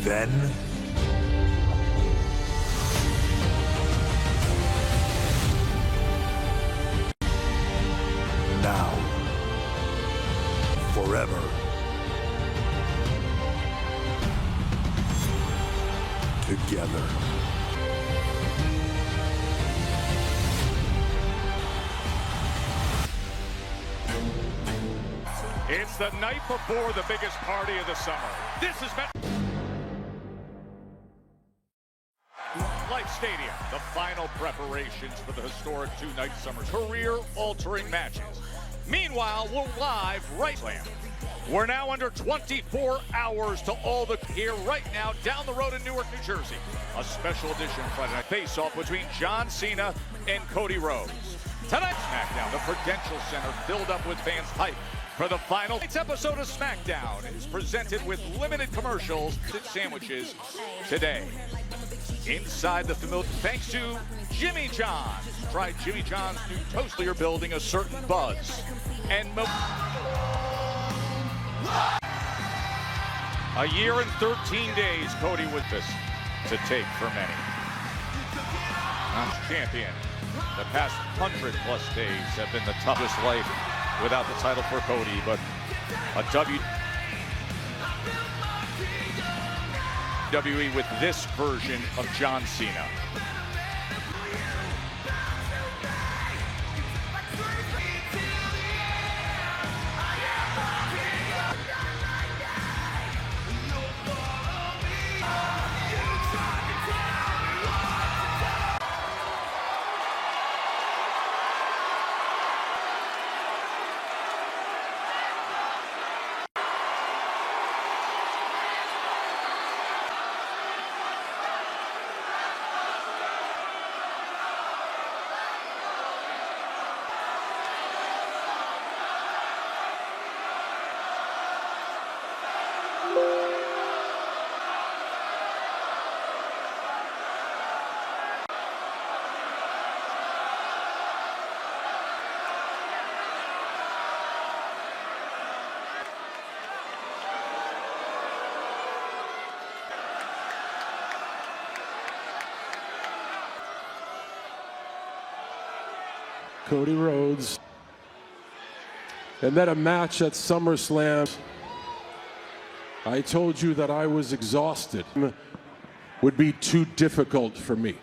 Then, now, forever. Together. It's the night before the biggest party of the summer. This is Life Stadium, the final preparations for the historic two-night summer career-altering matches. Meanwhile, we're live right now. We're now under 24 hours to all the here right now down the road in Newark, New Jersey. A special edition Friday Night Face-Off between John Cena and Cody Rhodes. Tonight's SmackDown, the Prudential Center filled up with fans' hype for the final. Tonight's episode of SmackDown is presented with limited commercials and sandwiches today. Inside the familiar, thanks to Jimmy John's. Try Jimmy John's new toast. You're building a certain buzz. And a year and 13 days, Cody with this to take for many. Champion. The past 100+ days have been the toughest life without the title for Cody, but a WWE with this version of John Cena. Cody Rhodes, and then a match at SummerSlam. I told you that I was exhausted. Would be too difficult for me.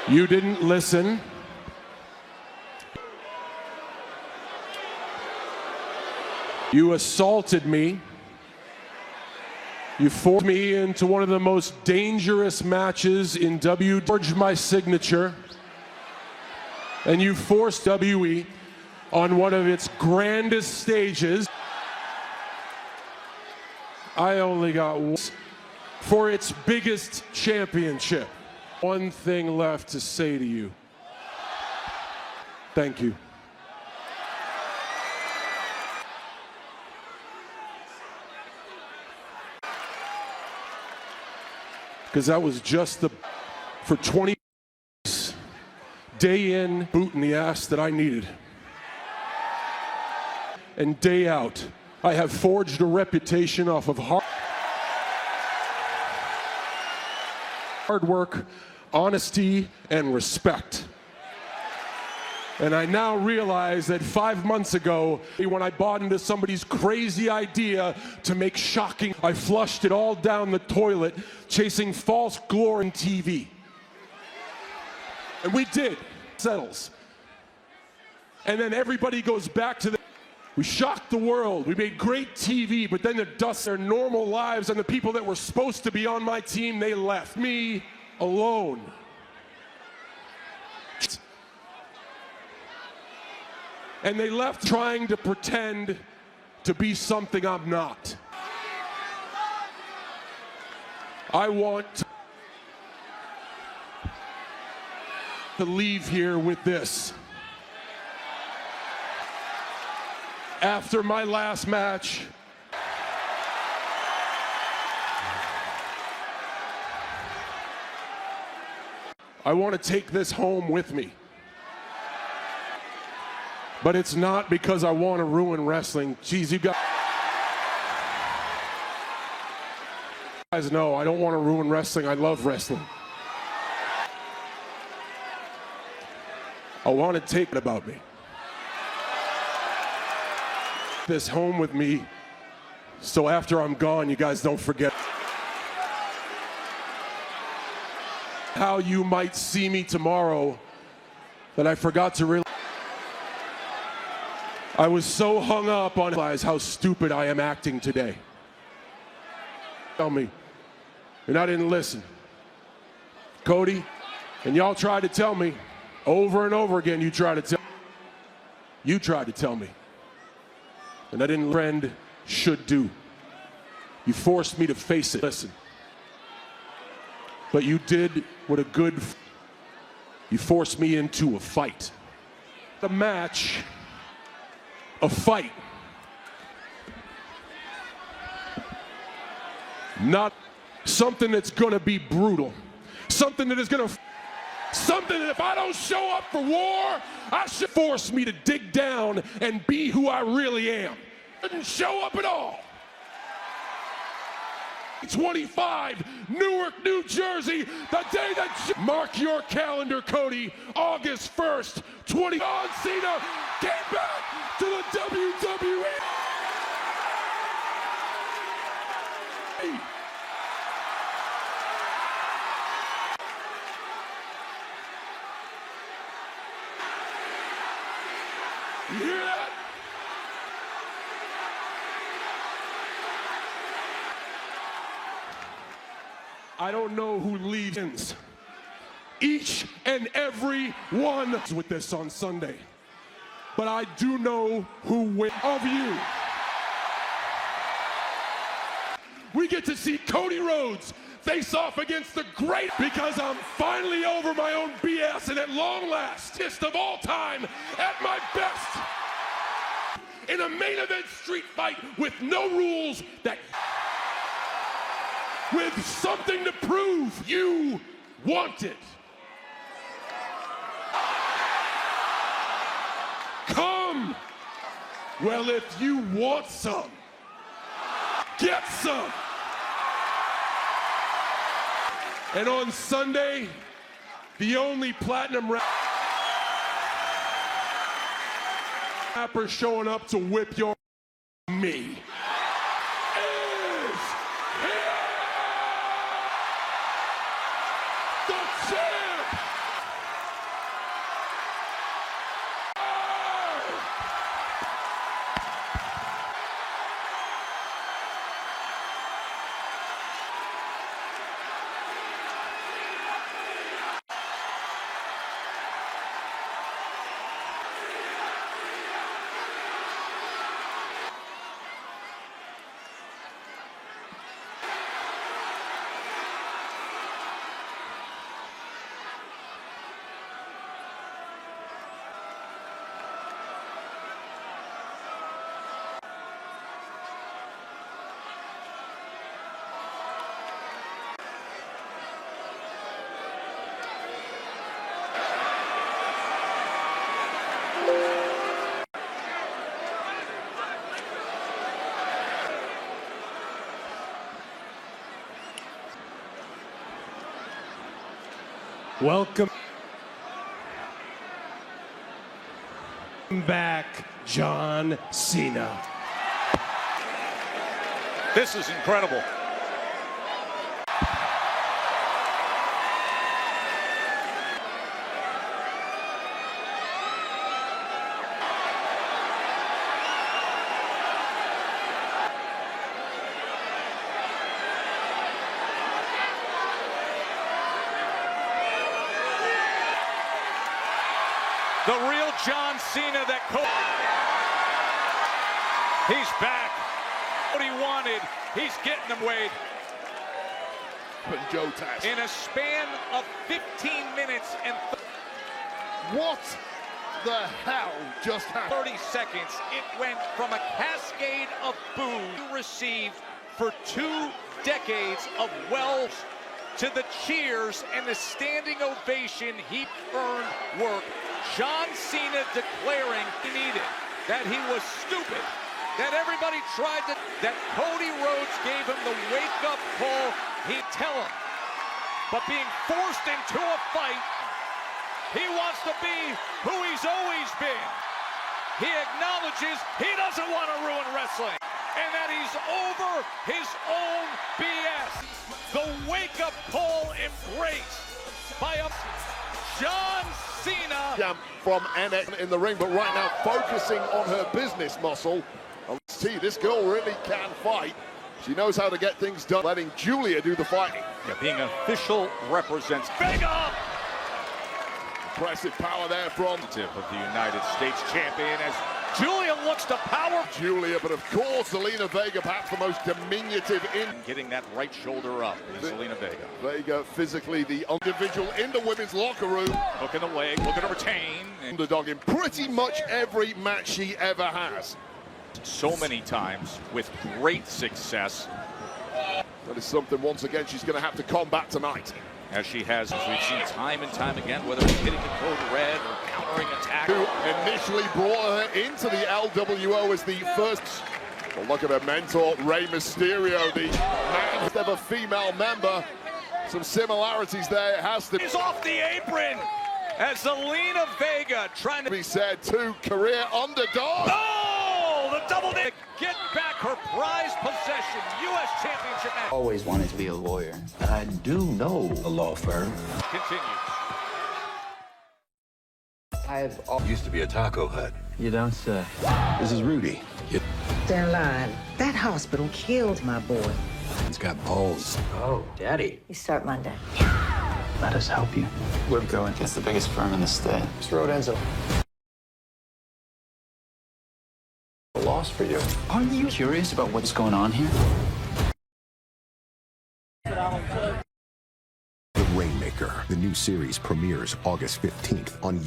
You didn't listen. You assaulted me. You forced me into one of the most dangerous matches in WWE. Forged my signature. And you forced WWE on one of its grandest stages. I only got one for its biggest championship. One thing left to say to you. Thank you. Because that was just for 20 day in, boot in the ass that I needed. And day out, I have forged a reputation off of hard work, honesty, and respect. And I now realize that 5 months ago, when I bought into somebody's crazy idea to make shocking, I flushed it all down the toilet, chasing false glory on TV. And we did. Settles. And then everybody goes back to we shocked the world. We made great TV, but then the dust their normal lives, and the people that were supposed to be on my team, they left me alone. And they left trying to pretend to be something I'm not. I want to leave here with this. After my last match, I want to take this home with me. But it's not because I want to ruin wrestling. Geez, you got... Guys know I don't want to ruin wrestling. I love wrestling. I want to take it about me. This home with me, so after I'm gone, you guys don't forget how you might see me tomorrow that I forgot to realize. I was so hung up on how stupid I am acting today. Tell me, and I didn't listen. Cody, and y'all tried to tell me over and over again, you tried to tell me, and I didn't. Friend should do. You forced me to face it. Listen, but you did what a good. You forced me into a fight. The match, a fight. Not something that's gonna be brutal. Something that is gonna. Something that if I don't show up for war, I should force me to dig down and be who I really am. Didn't show up at all. 25, Newark, New Jersey, the day that... Mark your calendar, Cody, August 1st, John Cena came back to the WWE. You hear that? I don't know who leads. Each and every one with this on Sunday. But I do know who wins of you. We get to see Cody Rhodes face off against the great, because I'm finally over my own BS and at long last, of all time, at my best. In a main event street fight with no rules, that with something to prove. You want it. Come. Well, if you want some, get some. And on Sunday, the only platinum rapper showing up to whip your me. Welcome back, John Cena. This is incredible. The real John Cena that he's back. What he wanted, he's getting him, Wade. Putting Joe Task. In a span of 15 minutes and What the hell just happened? 30 seconds, it went from a cascade of boos received for 2 decades of wealth to the cheers and the standing ovation he earned work. John Cena declaring he needed, that he was stupid, that everybody tried to, that Cody Rhodes gave him the wake-up call He'd tell him. But being forced into a fight, he wants to be who he's always been. He acknowledges he doesn't want to ruin wrestling and that he's over his own BS. The wake-up call embrace by a John Cena. From NXT in the ring, but right now focusing on her business muscle. Let's see, this girl really can fight. She knows how to get things done, letting Julia do the fighting. Yeah, being an official represents Vega. Impressive power there from Tip of the United States champion as Julia looks to power. Julia, but of course, Zelina Vega, perhaps the most diminutive in. Getting that right shoulder up is Zelina Vega. Vega, physically the individual in the women's locker room. Hooking the leg, looking to retain. Underdog in pretty much every match she ever has. So many times with great success. That is something, once again, she's going to have to combat tonight. As she has, as we've seen time and time again, whether it's hitting the code red or countering attack. Who initially brought her into the LWO as the first. Well, look at her mentor, Rey Mysterio, the man ever female member. Some similarities there, it has to be. He's off the apron as Zelina Vega trying to be said, two career underdogs. Oh, the double to get back her prized possession, U.S. Championship match. Always wanted to be a lawyer. I do know a law firm. Continues. Used to be a taco hut. You don't say. This is Rudy. They're lying. That hospital killed my boy. He's got balls. Oh, Daddy. You start Monday. Let us help you. Where we going? It's the biggest firm in the state. This road ends up. A loss for you. Aren't you curious about what's going on here? The Rainmaker, the new series premieres August 15th on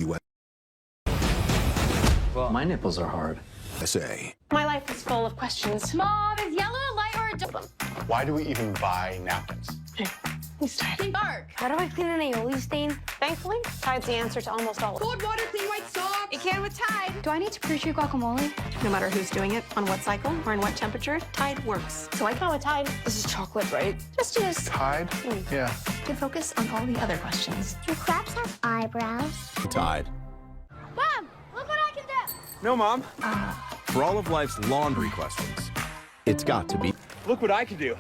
Well, my nipples are hard. USA. My life is full of questions. Mom, is yellow a light or a double? Why do we even buy napkins? Think Bark. How do I clean an aioli stain? Thankfully, Tide's the answer to almost all of them. Cold water, clean white socks. It can with Tide. Do I need to pre-treat guacamole? No matter who's doing it, on what cycle, or in what temperature, Tide works. So I go with Tide. This is chocolate, right? Just use. Tide? Yeah. You can focus on all the other questions. Do crabs have eyebrows? Tide. Mom, look what I can do. No, Mom. For all of life's laundry questions, it's got to be. Look what I can do.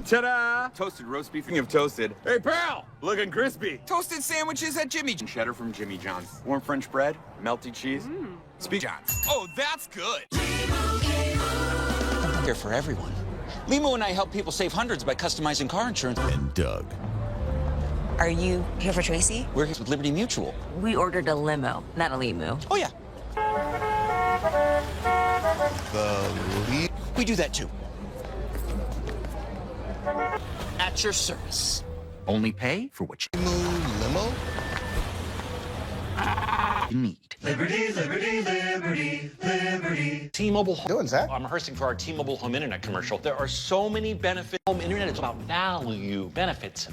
Ta-da! Toasted roast beef. Speaking of toasted. Hey, pal! Looking crispy. Toasted sandwiches at Jimmy. Cheddar from Jimmy John's. Warm French bread, melty cheese. Speak John's. Oh, that's good. Here for everyone. Limo and I help people save hundreds by customizing car insurance. And Doug. Are you here for Tracy? We're here with Liberty Mutual. We ordered a limo, not a limo. Oh, yeah. We do that, too. At your service. Only pay for what you need. Liberty, liberty, liberty, liberty. T-Mobile. Doing that? I'm rehearsing for our T-Mobile home internet commercial. There are so many benefits. Home internet is about value, benefits.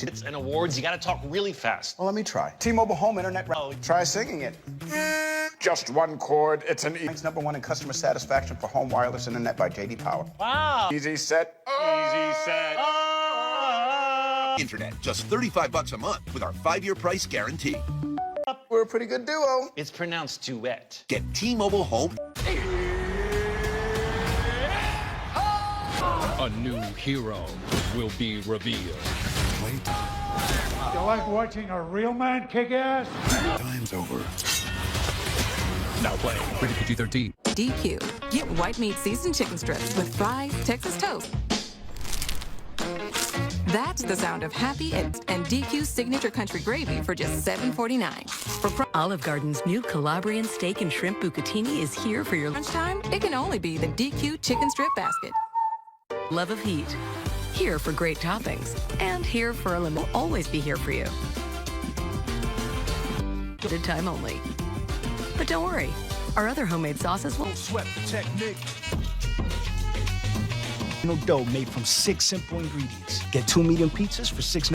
It's and awards. You got to talk really fast. Well, let me try. T-Mobile home internet. Try singing it. Just one chord. It's an #1 in customer satisfaction for home wireless internet by J.D. Power. Wow. Easy set. Easy set. Internet, just $35 a month with our 5-year price guarantee. We're a pretty good duo. It's pronounced duet. Get T-Mobile Home. A new hero will be revealed. You like watching a real man kick ass? Time's over. Now playing. Rated PG-13. DQ. Get white meat seasoned chicken strips with fries, Texas toast. That's the sound of happy and DQ's signature country gravy for just $7.49. For Olive Garden's new Calabrian steak and shrimp bucatini is here for your lunchtime. It can only be the DQ chicken strip basket. Love of heat. Here for great toppings. And here for a limo. Will always be here for you. Good time only. But don't worry. Our other homemade sauces will sweat the technique. Dough made from 6 simple ingredients. Get 2 medium pizzas for $6.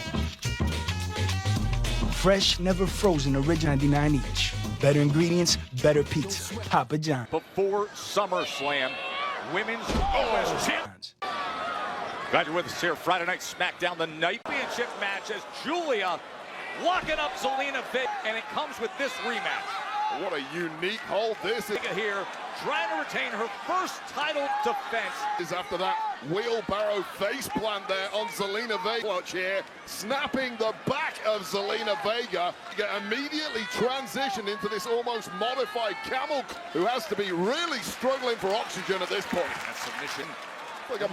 Fresh, never frozen, original 99 each. Better ingredients, better pizza. Papa John. Before SummerSlam, women's OS champions. Glad you're with us here. Friday Night SmackDown, the Night Championship match as Julia locking up Zelina Vega, and it comes with this rematch. What a unique hold this is. Here, trying to retain her first title defense. Is after that wheelbarrow face plant there on Zelina Vega. Watch here, snapping the back of Zelina Vega. Immediately transitioned into this almost modified camel, who has to be really struggling for oxygen at this point. And submission.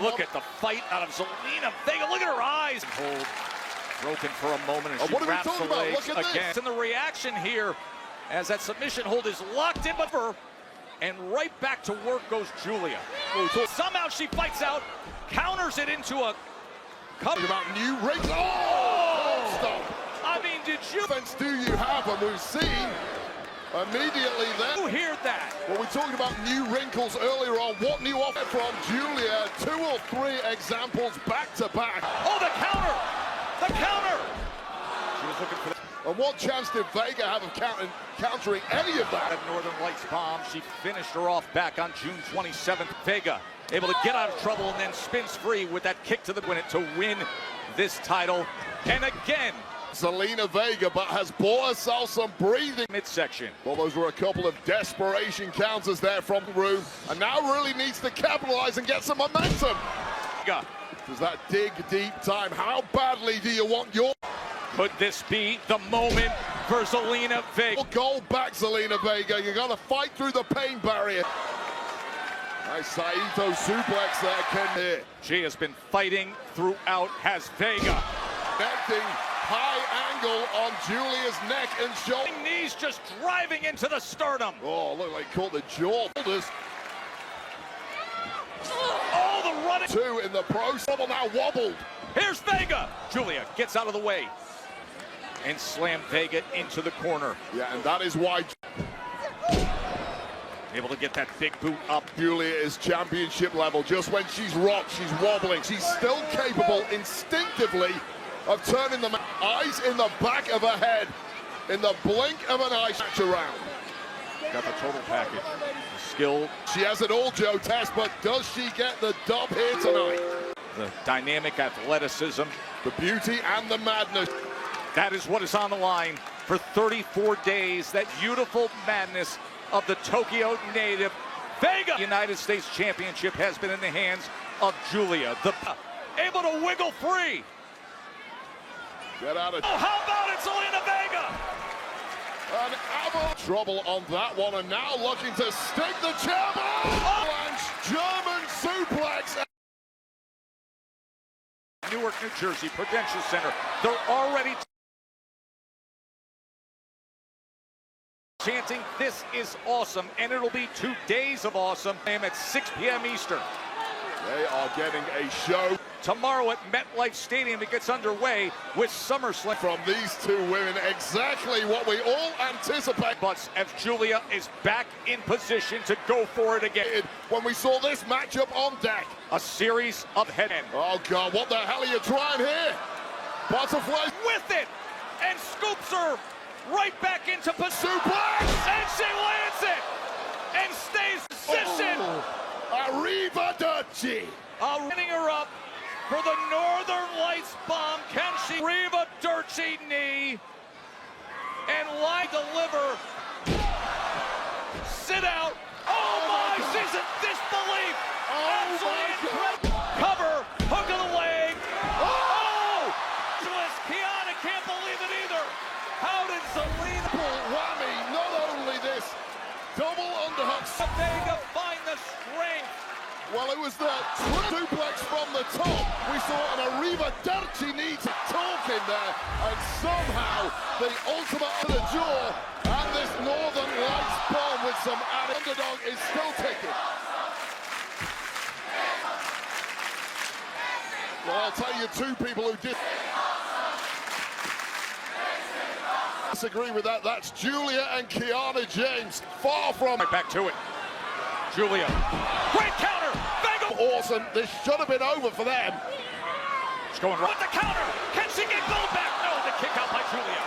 Look at the fight out of Zelina Vega. Look at her eyes. Hold broken for a moment as she wraps the legs again. And the reaction here as that submission hold is locked in, but and right back to work goes Julia. Somehow she fights out, counters it into a cover. About new rings. Oh! Stop. I mean, did you? Offense do you have? And we've seen immediately then. Who heard that? Well, we talked about new wrinkles earlier on. What new offer from Julia? 2 or 3 examples back to back. Oh, the counter! The counter! She was looking for that. And what chance did Vega have of countering any of that? Northern Lights bomb. She finished her off back on June 27th. Vega able to get out of trouble and then spins free with that kick to the win it to win this title. And again, Zelina Vega, but has bought herself some breathing. Midsection. Well, those were a couple of desperation counters there from the room, and now really needs to capitalize and get some momentum. Does that dig deep time? How badly do you want your... Could this be the moment for Zelina Vega? Go back, Zelina Vega. You got to fight through the pain barrier. Nice Saito suplex there, Ken. Here. She has been fighting throughout, has Vega. Connecting high angle on Julia's neck and shoulder. Knees just driving into the sternum. Oh, look like caught the jaw. Oh, the running. 2 in the pro. Someone now wobbled. Here's Vega. Julia gets out of the way and slammed Vega into the corner. Yeah, and that is why. Able to get that big boot up. Julia is championship level. Just when she's rocked, she's wobbling. She's still capable instinctively of turning the eyes in the back of her head in the blink of an eye. Match around. Got the total package. The skill. She has it all, Joe Tess, but does she get the dub here tonight? The dynamic athleticism. The beauty and the madness. That is what is on the line for 34 days. That beautiful madness of the Tokyo native. Vega. United States Championship has been in the hands of Julia. Able to wiggle free. Get out of... Oh, how about it, Zelina Vega? An trouble on that one, and now looking to stick the jab. Avalanche German suplex. Newark, New Jersey, Prudential Center. They're already chanting, "This is awesome," and it'll be 2 days of awesome. At 6 p.m. Eastern. They are getting a show. Tomorrow at MetLife Stadium, it gets underway with SummerSlam. From these 2 women, exactly what we all anticipate. But as Julia is back in position to go for it again. When we saw this matchup on deck. A series of head. Oh, God, what the hell are you trying here? Butterfly with it, and scoops her right back into suplex, and she lands it, and stays positioned. Arrivederci. Running her up for the Northern Lights bomb. Can she? Arrivederci knee, and lie deliver. Sit out. Oh my, she's in disbelief. Absolutely incredible. Cover, hook of the leg. Oh! Kiana can't believe it either. How did Zelina pull whammy? Not only this, double underhook. Vega find the strength. Well, it was the suplex from the top. We saw an Arrivederci knee to talk in there, and somehow the ultimate to the jaw, and this Northern Lights bomb with some added underdog is still ticking. Well, I'll tell you 2 people who did disagree with that. That's Julia and Kiana James. Far from right back to it. Julia, great counter. Vega, awesome. This should have been over for them. She's going right. With the counter, can she get gold back? No, the kick out by Julia.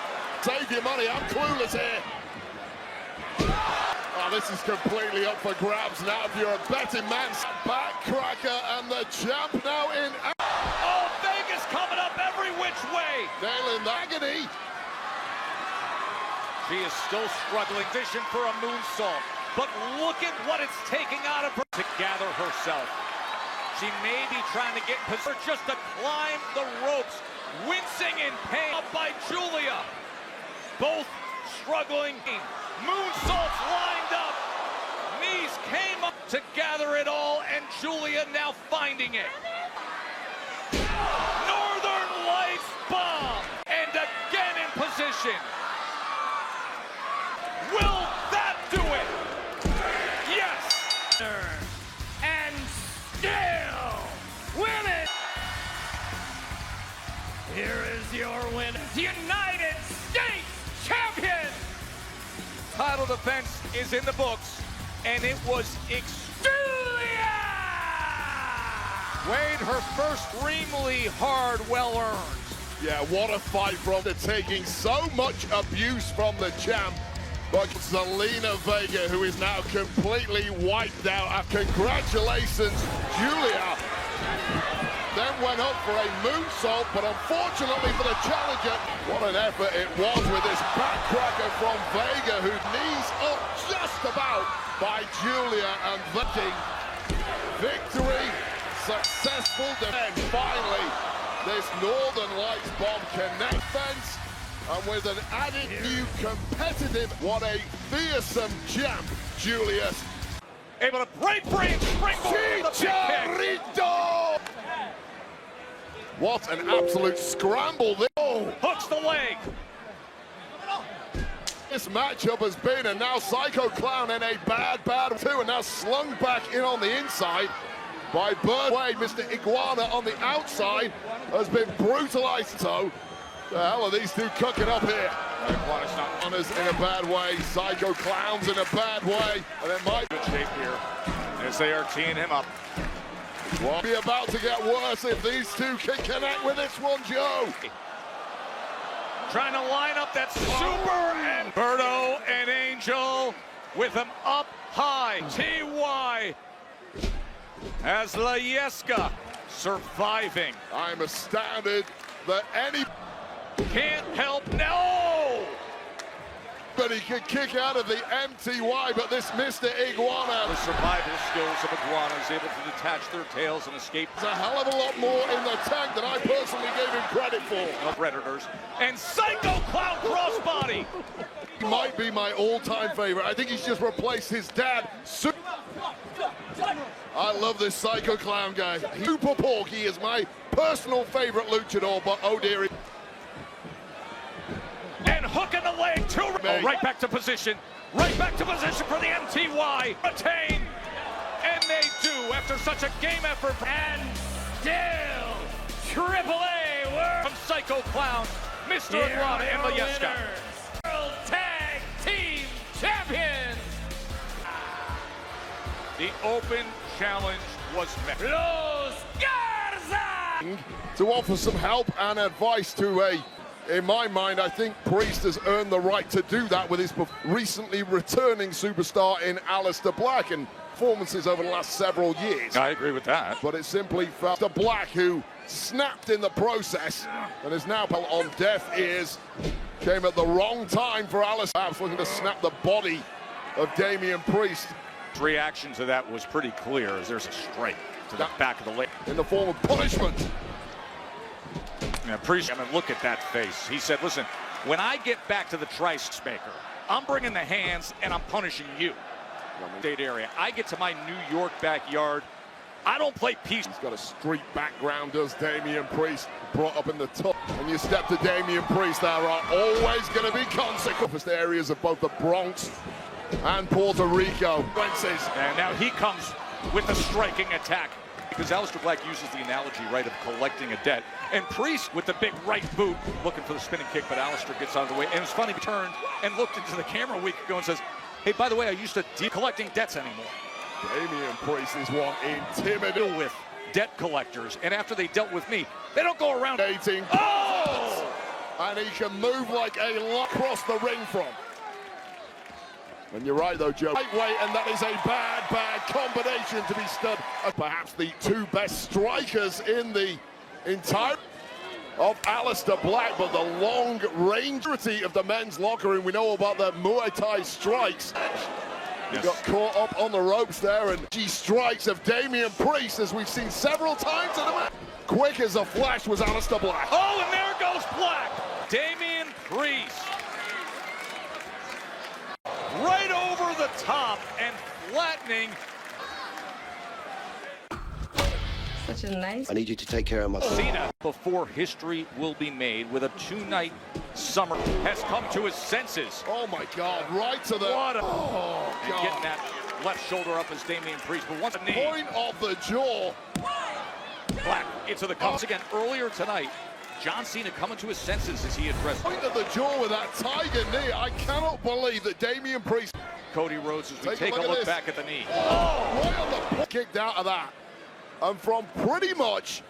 Save your money. I'm clueless here. Oh, this is completely up for grabs now. If you're a betting man, back cracker, and the champ now in. Nailing the agony. She is still struggling, vision for a moonsault. But look at what it's taking out of her to gather herself. She may be trying to get position just to climb the ropes, wincing in pain. Up by Julia. Both struggling. Moonsaults lined up. Knees came up to gather it all, and Julia now finding it. Northern Lights bomb, and again in position. Will that do it? Yes! And still win it! Here is your winner, United States champion! Title defense is in the books, and it was Julia! Wade, her first extremely hard, well-earned. Yeah, what a fight from the taking so much abuse from the champ. But Zelina Vega, who is now completely wiped out. Congratulations, Julia. Then went up for a moonsault, but unfortunately for the challenger, what an effort it was with this backcracker from Vega, who knees up just about by Julia, and victory, successful defense. Finally, this Northern Lights bomb connect fence. And with an added new competitive, what a fearsome champ, Julius. Able to break free and springboard the big kick. What an absolute scramble. Oh, hooks the leg. This matchup has been, and now Psycho Clown in a bad too, and now slung back in on the inside by Birdway. Mr. Iguana on the outside has been brutalized. So, the hell are these two cooking up here? Iguana's not Iguana's in a bad way. Psycho Clown's in a bad way. And it might good shape here as they are teeing him up. Won't be about to get worse if these two can connect with this one, Joe. Trying to line up that super, and Berto and Angel with him up high. TY as Layeska surviving. I'm astounded that any can't help. No! But he could kick out of the MTY, but this Mr. Iguana. The survival skills of Iguana is able to detach their tails and escape. There's a hell of a lot more in the tank than I personally gave him credit for. Predators and Psycho Clown crossbody. He might be my all-time favorite. I think he's just replaced his dad. I love this Psycho Clown guy. Super Porky is my personal favorite luchador, but oh dear. And hook in the leg, right back to position. Right back to position for the MTY. Retain. And they do after such a game effort. And still, AAA world from Psycho Clown, Mr. Iguana and Layeska. World Tag Team Champions. The open challenge was met. Los Garza! To offer some help and advice to in my mind, I think Priest has earned the right to do that with his recently returning superstar in Aleister Black and performances over the last several years. I agree with that. But it simply felt to Black, who snapped in the process and is now on deaf ears. Came at the wrong time for Aleister, perhaps looking to snap the body of Damian Priest. Reaction to that was pretty clear as there's a strike to the back of the leg. In the form of punishment. Yeah, Priest, I mean, look at that face. He said, listen, when I get back to the Trice Maker, I'm bringing the hands and I'm punishing you. State area. I get to my New York backyard. I don't play peace. He's got a street background, does Damian Priest, brought up in the top. And you step to Damian Priest, there are always going to be consequences. Areas of both the Bronx and Puerto Rico. And now he comes with the striking attack. Because Aleister Black uses the analogy, right, of collecting a debt. And Priest with the big right boot, looking for the spinning kick, but Aleister gets out of the way. And it's funny, he turned and looked into the camera a week ago and says, hey, by the way, I used to collecting debts anymore. Damian Priest is one intimidating with debt collectors. And after they dealt with me, they don't go around. 18. Oh! And he can move like a lot across the ring from. And you're right, though, Joe. Lightweight, and that is a bad combination to be stood. Perhaps the two best strikers in the entire... of Aleister Black, but the long range of the men's locker room. We know about the Muay Thai strikes. He got caught up on the ropes there, and strikes of Damian Priest, as we've seen several times in the match. Quick as a flash was Aleister Black. Oh, and there goes Black. Damian Priest. Right over the top and flattening. Such a nice. I need you to take care of my Cena, before history will be made with a two-night summer, has come to his senses. Oh my God, right to the... What a... Oh, and God. getting that left shoulder up as Damian Priest, but once a knee. Point of the jaw. Black into the cuffs again earlier tonight. John Cena coming to his senses as he addressed. Point of the jaw with that tiger knee. I cannot believe that Damian Priest... Cody Rhodes as we take a look back at the knee. Oh, right on the... Kicked out of that. And from pretty much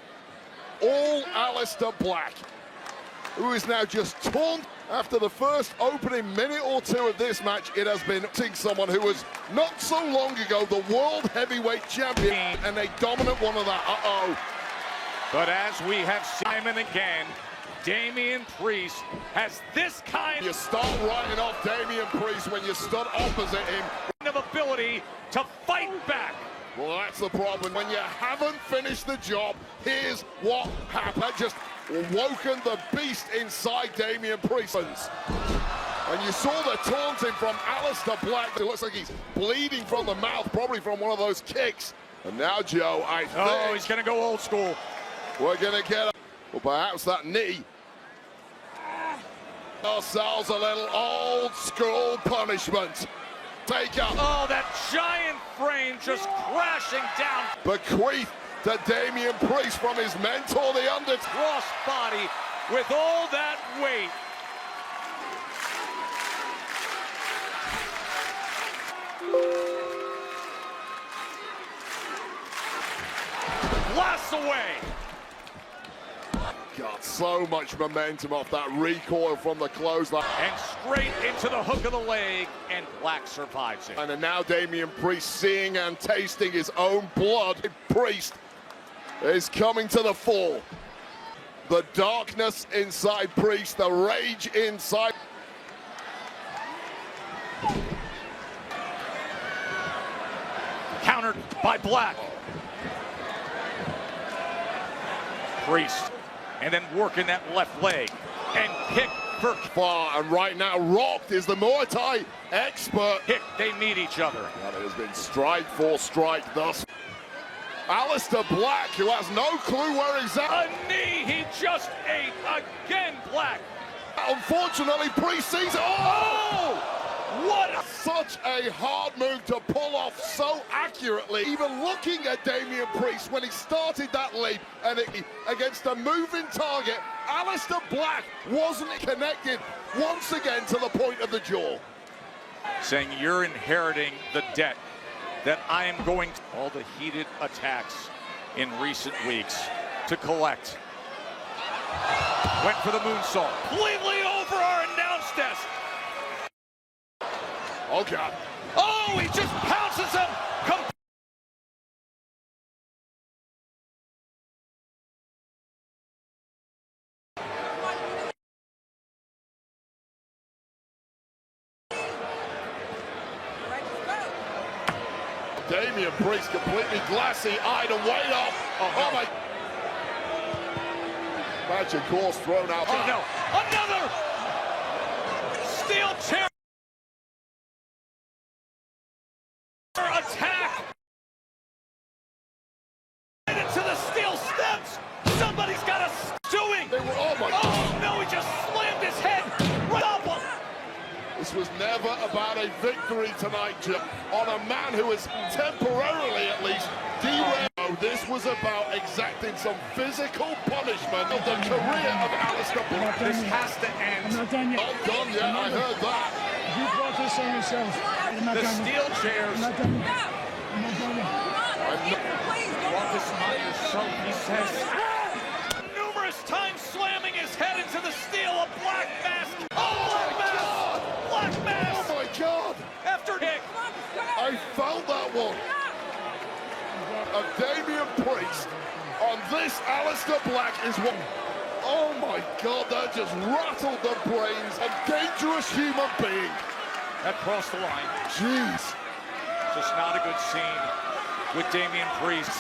all Aleister Black, who is now just taunt. After the first opening minute or two of this match, it has been someone who was not so long ago the world heavyweight champion and a dominant one of that. But as we have seen time and again, Damian Priest has this kind You start writing off Damian Priest when you stood opposite him. of ability to fight back. Well, that's the problem. When you haven't finished the job, here's what happened. Just woken the beast inside Damian Priest. And you saw the taunting from Aleister Black. It looks like he's bleeding from the mouth, probably from one of those kicks. And now, Joe, I think... Oh, he's going to go old school. We're going to get... Well, perhaps that knee. Ourselves a little old school punishment. Take up. Oh, that giant frame just crashing down. Bequeath to Damian Priest from his mentor, the Undertaker. Cross body with all that weight. Blasts away. God, so much momentum off that recoil from the clothesline. And straight into the hook of the leg, and Black survives it. And now Damian Priest seeing and tasting his own blood. Priest is coming to the fore. The darkness inside Priest, the rage inside. Countered by Black. Priest. And then working that left leg. And kick for far. And right now, Rocked is the Muay Thai expert. Kick, they meet each other. And it has been strike for strike thus. Aleister Black, who has no clue where he's at. A knee he just ate. Again, Black. Unfortunately, Priest sees it. Oh! What such a hard move to pull off so accurately. Even looking at Damian Priest when he started that leap and against a moving target, Aleister Black wasn't connected once again to the point of the jaw. Saying you're inheriting the debt that I am going to all the heated attacks in recent weeks to collect. Went for the moonsault. Completely over our announce desk. Oh, God. Oh, he just pounces him. Damian Priest completely glassy-eyed and way up. Oh my. Magic course thrown out. Oh, no. Another steel chair. Attack. Into the steel steps. Somebody's got a doing. Oh my God. Oh no, he just slammed his head right up. This was never about a victory tonight, Jim, on a man who was temporarily, at least, derailed. This was about exacting some physical punishment of the career of Aleister Black. This has to end. I'm not done yet. Not done yet, I heard that. You brought this on yourself. I'm not The done steel yet. chairs. I'm not done yet. I'm not done yet. Brought this on yourself, he says. Numerous times slamming his head into the steel. A black mask. Oh, black mask. Black mask. Oh my God. After Nick. I felt that one. Of Damian Priest on this Aleister Black is one. Oh my God, that just rattled the brains of a dangerous human being. That crossed the line. Jeez. Just not a good scene with Damian Priest.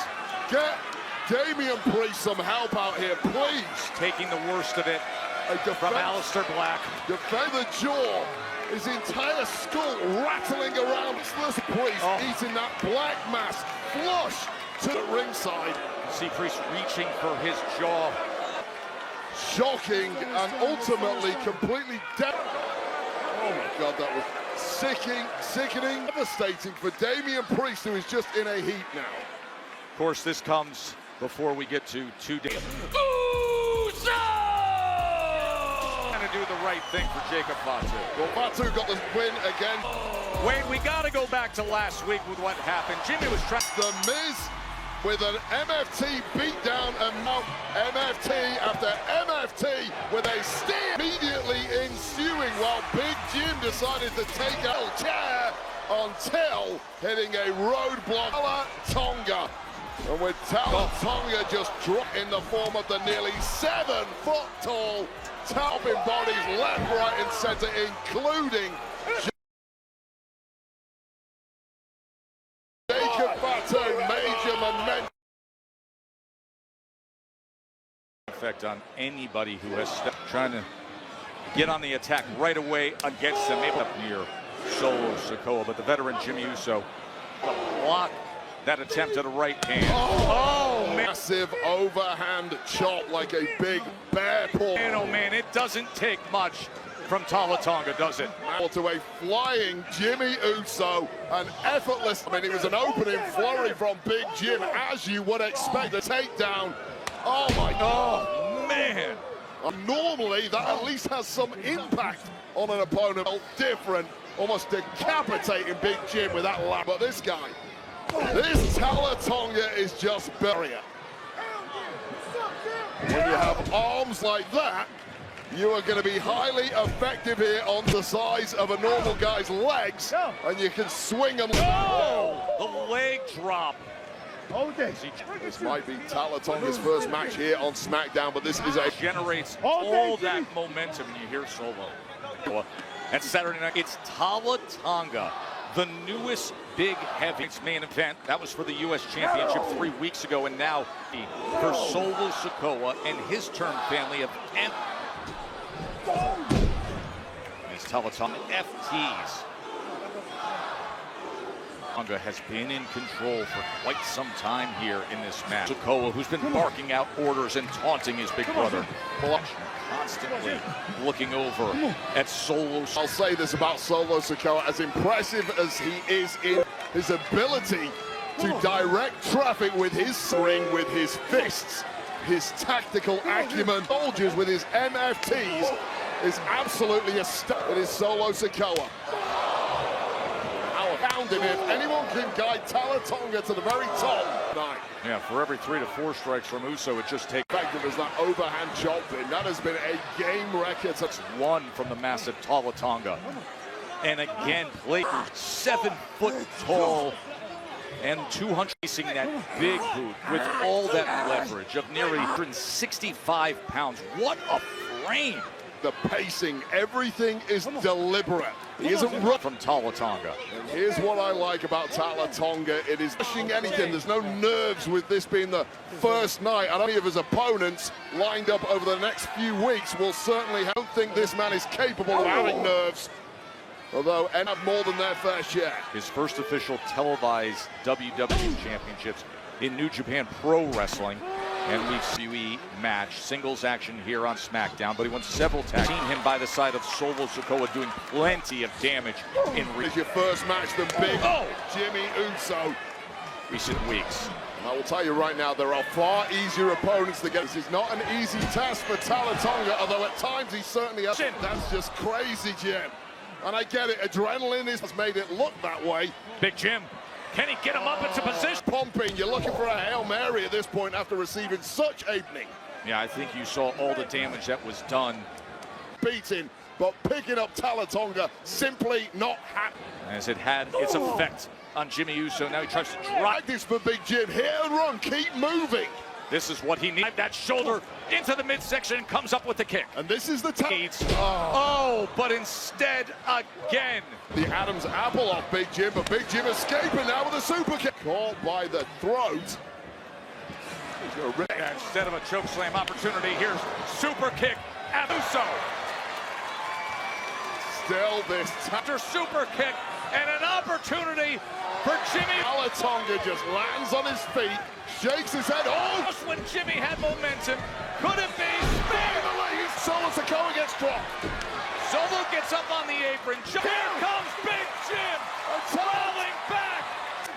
Get Damian Priest some help out here, please. Taking the worst of it from Aleister Black. Defend the jaw. His entire skull rattling around. This Priest eating that black mass flush to the ringside. See Priest reaching for his jaw. Shocking and ultimately completely dead. Oh my God, that was sickening, devastating for Damian Priest, who is just in a heat now. Of course, this comes before we get to 2 days. Gonna do the right thing for Jacob Fatu. Well, Fatu got the win again. Wade, we gotta go back to last week with what happened. Jimmy was trapped. The Miz with an MFT beatdown, and now MFT after MFT with a steer immediately ensuing while Big Jim decided to take out chair until hitting a roadblock. Tonga. And with Tonga just dropped in the form of the nearly 7-foot-tall topping bodies left, right, and center, including Jacob Fatu. Major momentum. Effect on anybody who has trying to get on the attack right away against them. Maybe up near Solo Sikoa, but the veteran Jimmy Uso block that attempt at a right hand. Oh, massive overhand chop like a big bear paw. Man, oh man, it doesn't take much from Tonga, does it? To a flying Jimmy Uso, an effortless, I mean, it was an opening flurry from Big Jim, as you would expect. A takedown. Oh my God. Oh man. Normally, that at least has some impact on an opponent. Different, almost decapitating Big Jim with that lap. But this guy, this Tonga is just barrier. When you have arms like that, you are going to be highly effective here on the size of a normal guy's legs, and you can swing them. Oh, the leg drop. This might be Tonga's first match here on SmackDown, but this is a generates all that momentum, and you hear Solo. And Saturday night, it's Tonga, the newest big heavyweights main event. That was for the U.S. Championship 3 weeks ago, and now for Solo Sikoa and his term family of It's Tonga FTs. Tonga has been in control for quite some time here in this match. Sikoa, who's been barking out orders and taunting his big brother, constantly looking over at Solo. I'll say this about Solo Sikoa, as impressive as he is in his ability to direct traffic with his swing, with his fists, his tactical acumen, soldiers with his MFTs, is absolutely astounding. It is Solo Sikoa. Found him. If anyone can guide Tonga to the very top. Yeah, for every 3 to 4 strikes from Uso, it just takes. Effective as that overhand chop in. That has been a game record. That's one from the massive Tonga. And again, played 7 foot tall and 200, facing that big boot with all that leverage of nearly 165 pounds. What a frame! The pacing, everything is deliberate. He isn't run from Tonga. And here's what I like about Tonga. It is pushing anything. There's no nerves with this being the first night. And any of his opponents lined up over the next few weeks will certainly don't think this man is capable of having nerves. Although, and have more than their fair share. His first official televised WWE Championships in New Japan Pro Wrestling. And we've seen match, singles action here on SmackDown, but he won several tags. Seen him by the side of Solo Sikoa doing plenty of damage in your first match, the big Jimmy Uso. Recent weeks. I will tell you right now, there are far easier opponents to get. This is not an easy task for Tonga, although at times he certainly has. That's just crazy, Jim. And I get it, adrenaline has made it look that way. Big Jim. Can he get him up into position? Pumping, you're looking for a Hail Mary at this point after receiving such opening. Yeah, I think you saw all the damage that was done. Beating, but picking up Tonga simply not happening. As it had its effect on Jimmy Uso, now he tries to drive this for Big Jim. Hit and run, keep moving. This is what he needs. That shoulder into the midsection, comes up with the kick. And this is the time. But instead, again. The Adam's apple off Big Jim, but Big Jim escaping now with a super kick. Caught by the throat. Instead of a chokeslam opportunity, here's super kick at Uso. Still this after super kick and an opportunity for Jimmy. Tonga just lands on his feet, shakes his head. Just when Jimmy had momentum, could it be? Solo Sikoa gets dropped. Solo gets up on the apron. Here comes Big Jim, falling back.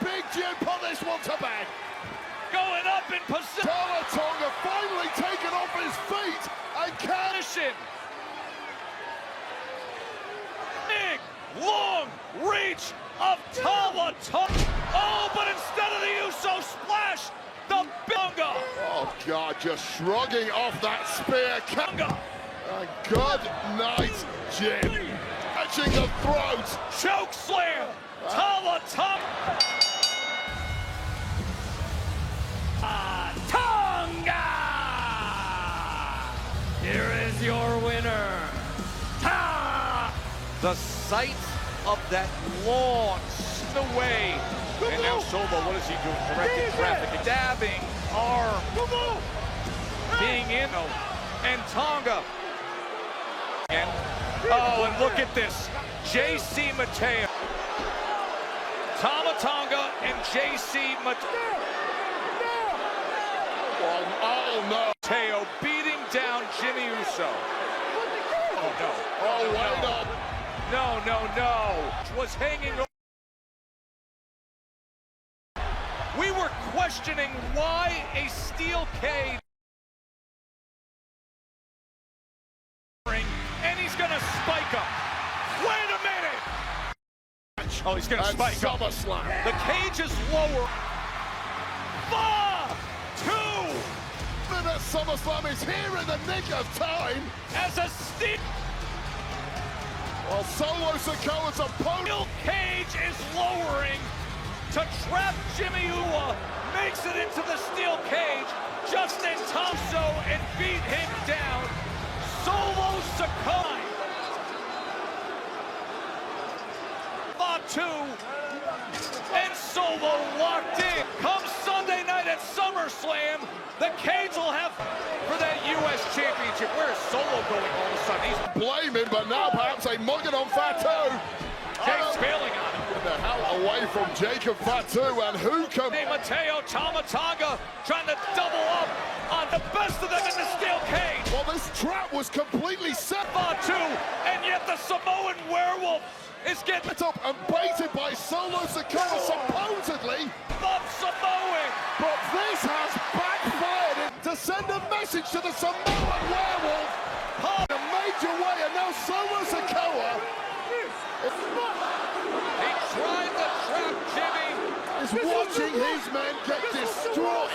Big Jim put this one to bed. Going up in position. Tonga finally taken off his feet and canishing. Big, long reach of Tonga. But instead of the Uso splash, the Tonga. Oh, God, just shrugging off that spear. Tonga. Good night, Jim. Touching the throat. Choke slam. Tonga. Tonga! Here is your winner. The sight of that long away. And now Solo, what is he doing? Directing traffic, dabbing, arm, being in, and Tonga. And look at this. JC Mateo. Tonga and JC Mateo. Oh no. Mateo beating down Jimmy Uso. Oh no. Oh, wait up. No. Was hanging over. We were questioning why a steel cage. And he's gonna spike up. Wait a minute. Oh, he's gonna spike up. SummerSlam. The cage is lower. 2. That SummerSlam is here in the nick of time. As a steel. Well, Solo Sikoa's opponent. Cage is lowering to trap Jimmy Uso. Makes it into the steel cage just in time and beat him down. Solo Sikoa. 2 and Solo locked in. Come Sunday night at SummerSlam, the cage will have for that U.S. Championship. Where is Solo going all of a sudden? He's blaming, but now perhaps a mugging on Fatu. Jake's failing on him. Get the hell away from Jacob Fatu, and who can... Mateo Tonga trying to double up on the best of them in the steel cage. Well, this trap was completely set. Fatu, and yet the Samoan werewolf is getting up and baited by Solo Sikoa, supposedly. Bob Samoan. But this has backfired to send a message to the Samoan werewolf. In a major way, and now Solo Sikoa. He tried to trap Jimmy. Is watching his men get destroyed.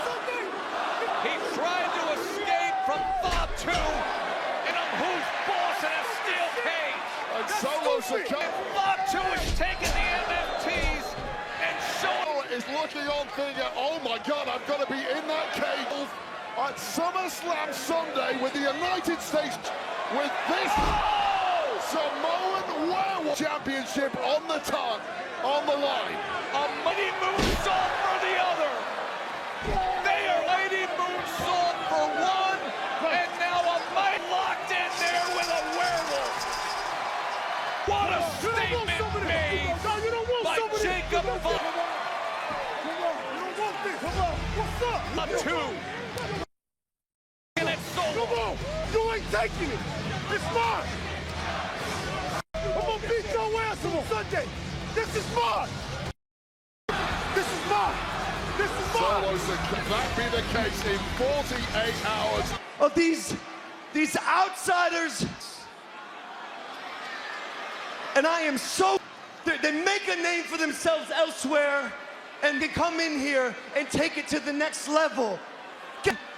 He tried to escape from Fatu. And who's boss in a steel cage? And Solo Sikoa. Fatu is taking the MFTs and Solo is looking on thinking, oh my God, I've got to be in that cage at SummerSlam Sunday with the United States with this Samoan Werewolf Championship on the line. A mighty moonsault for the other. They are mighty moonsault for one, and now a mighty locked in there with a werewolf. What a statement made by Jacob A 2. And it's Solo. You ain't taking it. It's mine. I'm gonna beat your ass on Sunday. This is mine. This is mine. This is mine. Solo, can that be the case in 48 hours? Of these outsiders. And I am so, they make a name for themselves elsewhere and they come in here and take it to the next level.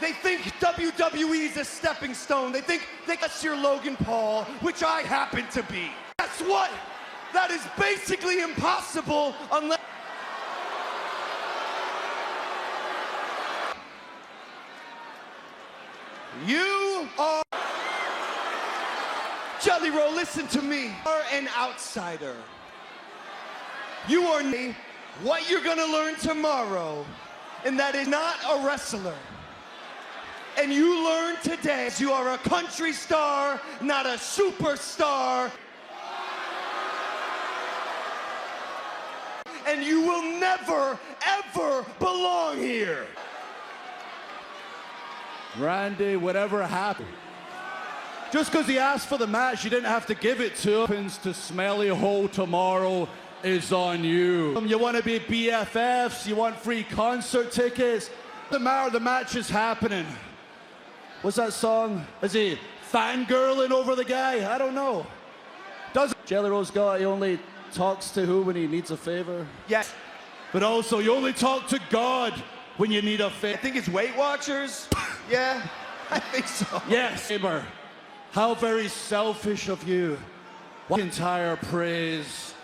They think WWE is a stepping stone. They think that's your Logan Paul, which I happen to be. That's what? That is basically impossible unless... You are... Jelly Roll, listen to me. You are an outsider. You are what you're gonna learn tomorrow, and that is not a wrestler. And you learn today you are a country star, not a superstar. And you will never, ever belong here. Randy, whatever happened. Just because he asked for the match, you didn't have to give it to him. To Smelly Hole tomorrow is on you. You want to be BFFs, you want free concert tickets. The match is happening. What's that song? Is he fangirling over the guy? I don't know. Jelly Roll's got, he only talks to who when he needs a favor? Yes. But also, you only talk to God when you need a favor. I think it's Weight Watchers. Yeah, I think so. Yes. Saber, how very selfish of you. What entire praise,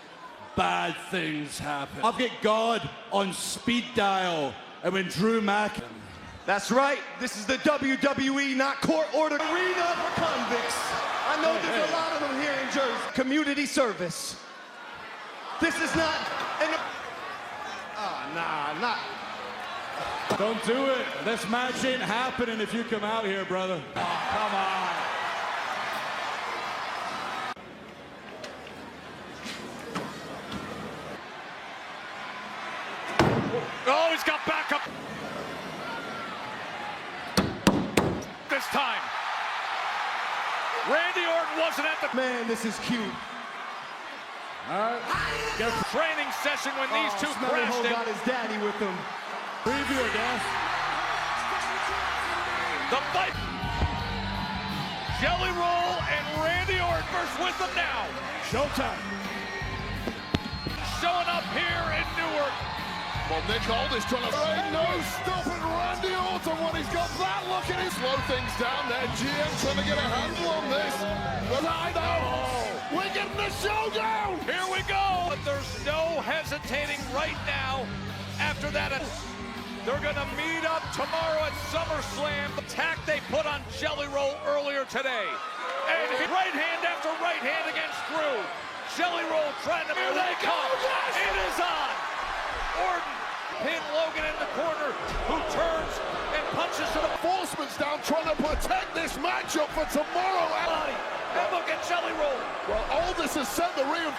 bad things happen. I'll get God on speed dial, and when Drew Mack... That's right. This is the WWE, not court-ordered arena for convicts. I know there's a lot of them here in Jersey. Community service. This is not an... not... Don't do it. This match ain't happening if you come out here, brother. Oh, come on. Oh, he's got backup. This time. Randy Orton wasn't at the... Man, this is cute. All right. Training session when these two crashed it. Got his daddy with him. Preview, I guess. The fight. Jelly Roll and Randy Orton versus with them now. Showtime. Showing up here in Newark. Well, Nick Aldis trying to say no stopping Randy Orton when he's got that look at his slow things down there. GM trying to get a handle on this. But I know we're getting the show down. Here we go. But there's no hesitating right now. After that, they're going to meet up tomorrow at SummerSlam. The attack they put on Jelly Roll earlier today. And right hand after right hand against Drew. Jelly Roll trying to... Here they come. It is on. Orton pin Logan in the corner, who turns and punches to the... Enforcement's down trying to protect this matchup for tomorrow. And look at Jelly Roll. Well, Aldis has sent the ring.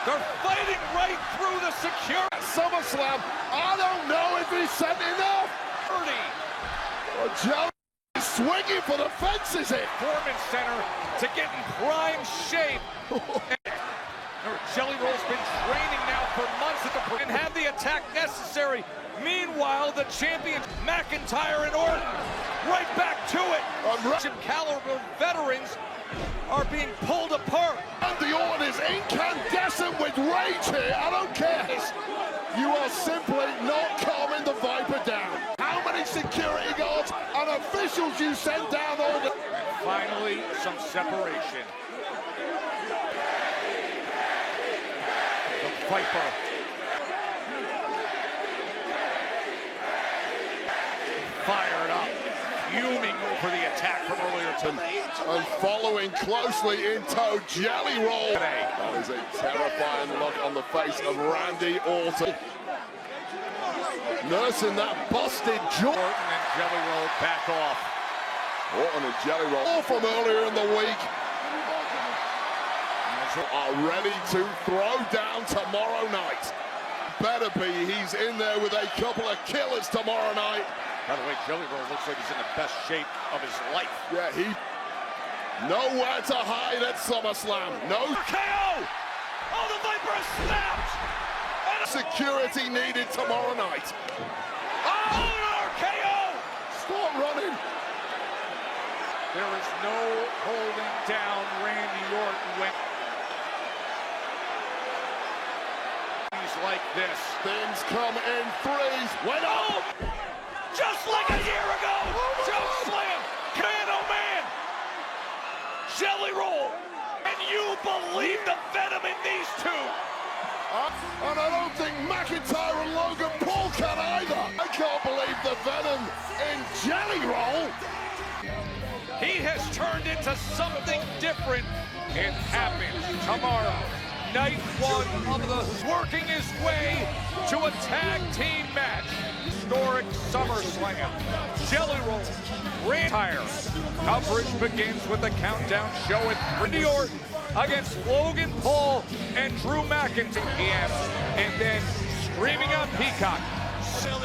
They're fighting right through the security. SummerSlam, I don't know if he's sent enough. 30. Well, Jelly is swinging for the fences here. Performance Center to get in prime shape. Jelly Roll's been training now for months at the and have the attack necessary. Meanwhile, the champion McIntyre and Orton right back to it. Russian caliber veterans are being pulled apart. And the Orton is incandescent with rage here. I don't care. You are simply not calming the Viper down. How many security guards and officials you send down all the... Finally, some separation. The Viper. Fired up, fuming over the attack from earlier tonight. And following closely in tow, Jelly Roll. That is a terrifying look on the face of Randy Orton. Nursing that busted jaw. Orton and Jelly Roll back off. Orton and Jelly Roll all from earlier in the week are ready to throw down tomorrow night. Better be, he's in there with a couple of killers tomorrow night. By the way, Jelly Roll looks like he's in the best shape of his life. Yeah, he nowhere to hide at SummerSlam. No KO! Oh, the Viper has snapped! And security needed tomorrow night. Oh, RKO! Stop running. There is no holding down Randy Orton when he's like this. Things come in threes. Went up! Just like a year ago! Choke slam! Man, oh man! Jelly Roll! And you believe the venom in these two! And I don't think McIntyre and Logan Paul can either. I can't believe the venom in Jelly Roll. He has turned into something different. It happens tomorrow. Night one of the working his way to a tag team match. Historic SummerSlam. Jelly Roll. Retire. Coverage begins with the countdown show at Randy Orton against Logan Paul and Drew McIntyre p.m. And then streaming on Peacock.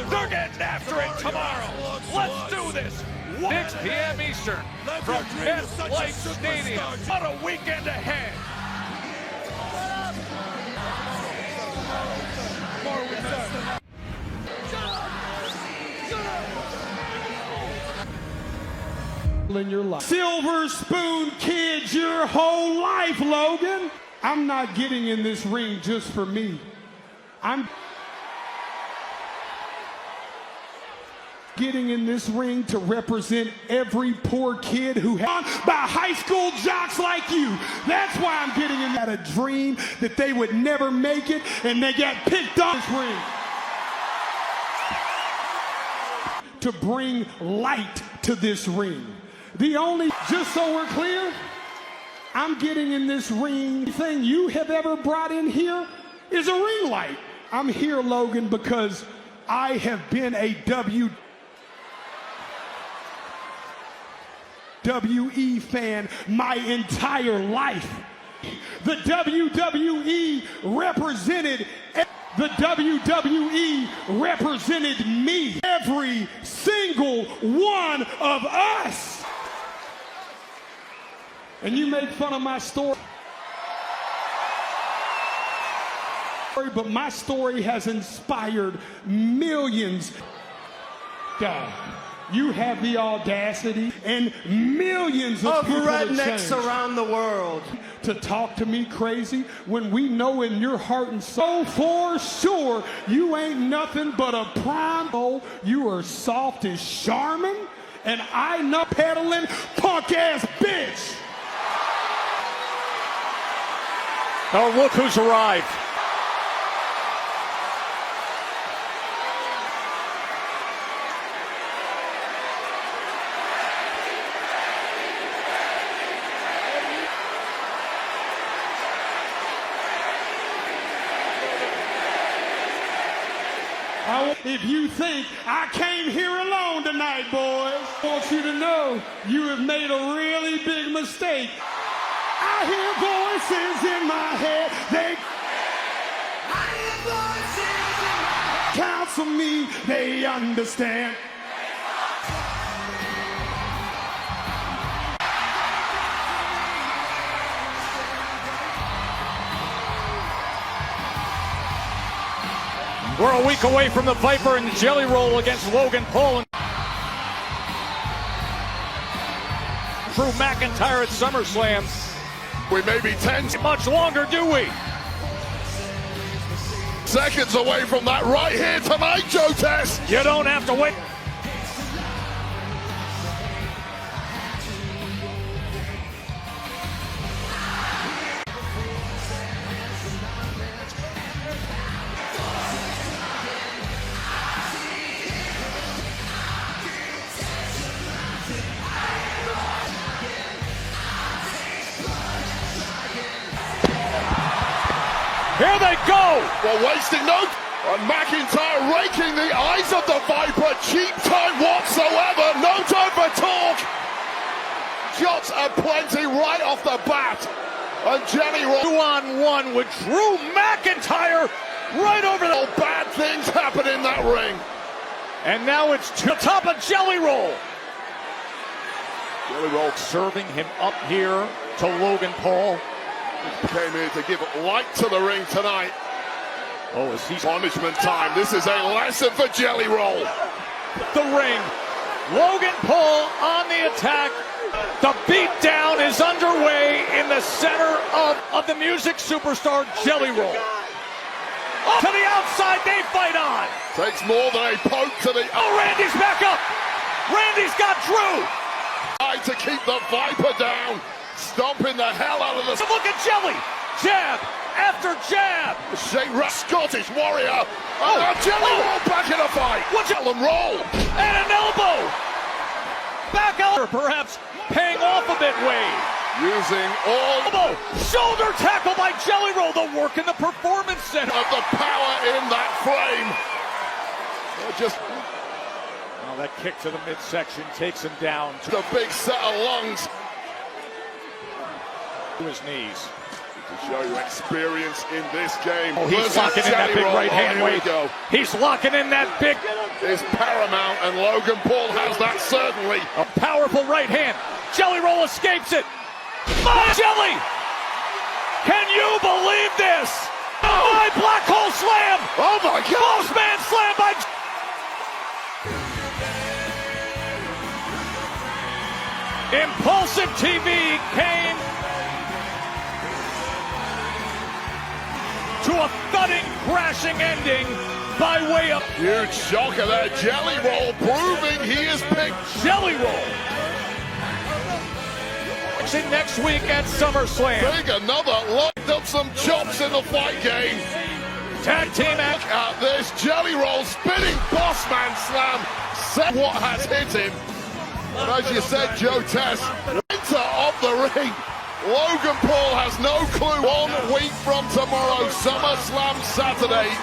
They're getting after it tomorrow. Let's do this. 6 p.m. Eastern from MetLife Stadium. What a weekend ahead. In your life. Silver spoon kids your whole life, Logan. I'm not getting in this ring just for me. I'm getting in this ring to represent every poor kid who has by high school jocks like you. That's why I'm getting in. Had a dream that they would never make it, and they got picked on this ring to bring light to this ring. The only, just so we're clear, I'm getting in this ring. The thing you have ever brought in here is a ring light. I'm here, Logan, because I have been a WWE fan my entire life. The WWE represented me. Every single one of us. And you make fun of my story. But my story has inspired millions. God, you have the audacity and millions of people rednecks around the world to talk to me crazy when we know in your heart and soul for sure you ain't nothing but a prime. You are soft as Charmin, and I know peddling punk ass bitch. Oh, look who's arrived. If you think I came here alone tonight, boys, I want you to know you have made a really big mistake. I hear voices in my head. I hear voices in my head. Counsel me, they understand. We're a week away from the Viper and the Jelly Roll against Logan Paul. Drew McIntyre at SummerSlam. We may be 10 much longer, do we? Seconds away from that right here tonight, Joe Test. You don't have to wait. Here they go! Well, wasting no... And McIntyre raking the eyes of the Viper. Cheap time whatsoever. No time for talk. Shots aplenty right off the bat. And Jelly Roll... 2-on-1 with Drew McIntyre right over the... Oh, bad things happen in that ring. And now it's to the top of Jelly Roll. Jelly Roll serving him up here to Logan Paul. Came here to give light to the ring tonight. Oh, is he punishment time? This is a lesson for Jelly Roll. The ring. Logan Paul on the attack. The beatdown is underway in the center of the music superstar Jelly Roll. Up to the outside, they fight on. Takes more than a poke to the... Oh, Randy's back up. Randy's got Drew. Trying to keep the Viper down. Stomping the hell out of the... Look at Jelly. Jab after jab. Scottish Warrior. Jelly Roll back in a fight. Watch out and roll. And an elbow. Back elbow. Perhaps paying off a bit, Wade. Using all shoulder tackle by Jelly Roll, the work in the performance center. Of the power in that frame. Well, that kick to the midsection takes him down. The big set of lungs. To his knees. To show you experience in this game. Oh, he's locking in that big right hand. Here we go. He's locking in that big. Is paramount, and Logan Paul has that certainly. A powerful right hand. Jelly Roll escapes it. My Jelly! Can you believe this? Oh, my black hole slam! Oh my God! Postman slam by. Impulsive TV came to a thudding, crashing ending by way of huge shocker there. Jelly Roll proving he is picked. Jelly Roll. Next week at SummerSlam. Big another locked up some chops in the fight game. Tag team Look at this Jelly Roll spinning bossman slam. Set what has hit him. And as you said, Joe Tess, center of the ring. Logan Paul has no clue. 1 week from tomorrow, SummerSlam Saturday.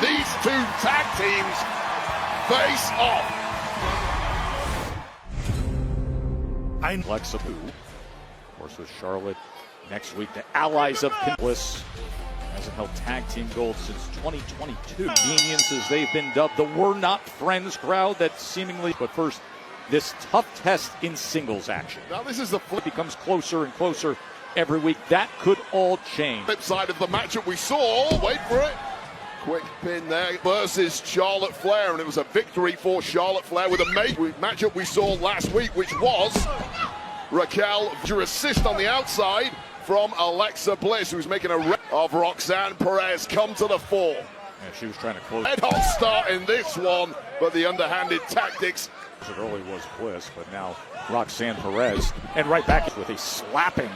These two tag teams face off. Alexa Boo, of course, with Charlotte next week. The allies of Bliss hasn't held tag team gold since 2022. Convenience, as they've been dubbed, the We're Not Friends crowd that seemingly. But first, this tough test in singles action. Now this is the flip. Becomes closer and closer every week. That could all change. Flip side of the matchup we saw. Wait for it. Quick pin there versus Charlotte Flair, and it was a victory for Charlotte Flair with a major matchup we saw last week, which was Raquel, your assist on the outside from Alexa Bliss, who's making a of Roxanne Perez come to the fore. Yeah, she was trying to close. Head hot start in this one, but the underhanded tactics. It early was Bliss, but now Roxanne Perez, and right back with a slapping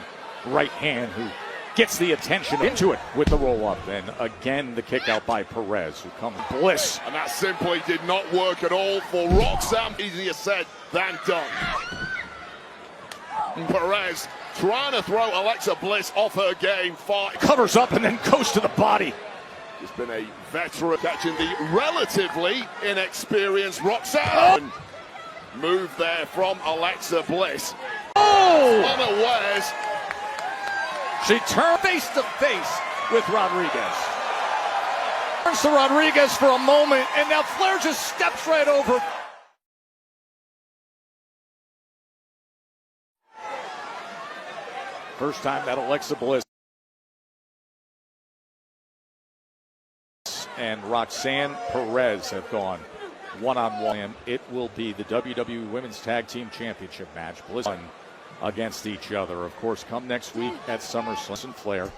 right hand who gets the attention into it with the roll-up. And again, the kick out by Perez, who comes Bliss. And that simply did not work at all for Roxanne. Easier said than done. Perez trying to throw Alexa Bliss off her game. Covers up and then goes to the body. He's been a veteran catching the relatively inexperienced Roxanne. Move there from Alexa Bliss. Oh! Unawares. She turned face to face with Rodriguez. Turns to Rodriguez for a moment, and now Flair just steps right over. First time that Alexa Bliss and Roxanne Perez have gone one-on-one. It will be the WWE Women's Tag Team Championship match. Bliss against each other. Of course, come next week at SummerSlam. Flair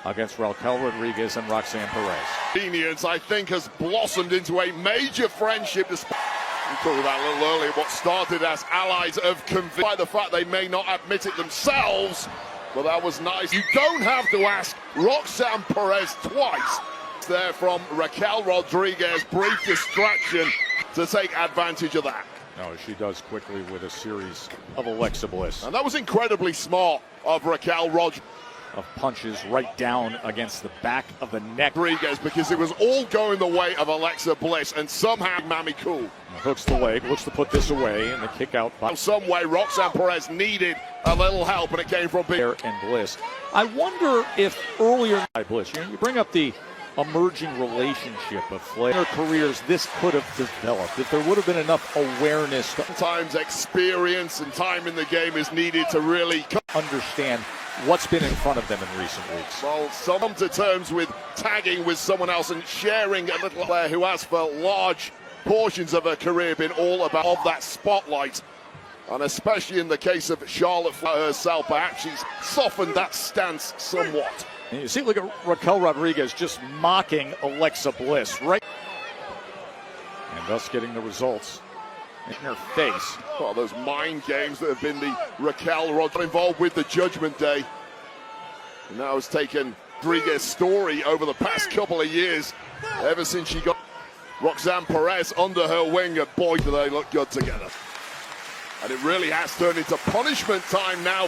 against Raquel Rodriguez and Roxanne Perez. Convenience, I think, has blossomed into a major friendship. We talked about a little earlier what started as allies of convenience by the fact they may not admit it themselves, but that was nice. You don't have to ask Roxanne Perez twice. There from Raquel Rodriguez, brief distraction to take advantage of that. No, she does quickly with a series of Alexa Bliss. And that was incredibly smart of Raquel Rodriguez. Of punches right down against the back of the neck. Rodriguez, because it was all going the way of Alexa Bliss, and somehow Mammy Cool hooks the leg, looks to put this away, and the kick out by some way. Roxanne Perez needed a little help, and it came from Flair and Bliss. I wonder if earlier by Bliss, you bring up the emerging relationship of Flair. In their careers, this could have developed if there would have been enough awareness. Sometimes experience and time in the game is needed to really understand what's been in front of them in recent weeks. Well, come to terms with tagging with someone else and sharing a little player who has for large portions of her career been all about of that spotlight. And especially in the case of Charlotte Flair herself, perhaps she's softened that stance somewhat. And you see, look at Raquel Rodriguez just mocking Alexa Bliss, right? And thus getting the results in her face. Oh, those mind games that have been the Raquel Rodriguez involved with the Judgment Day. And now has taken Rodriguez's story over the past couple of years, ever since she got Roxanne Perez under her wing, and boy, do they look good together. And it really has turned into punishment time now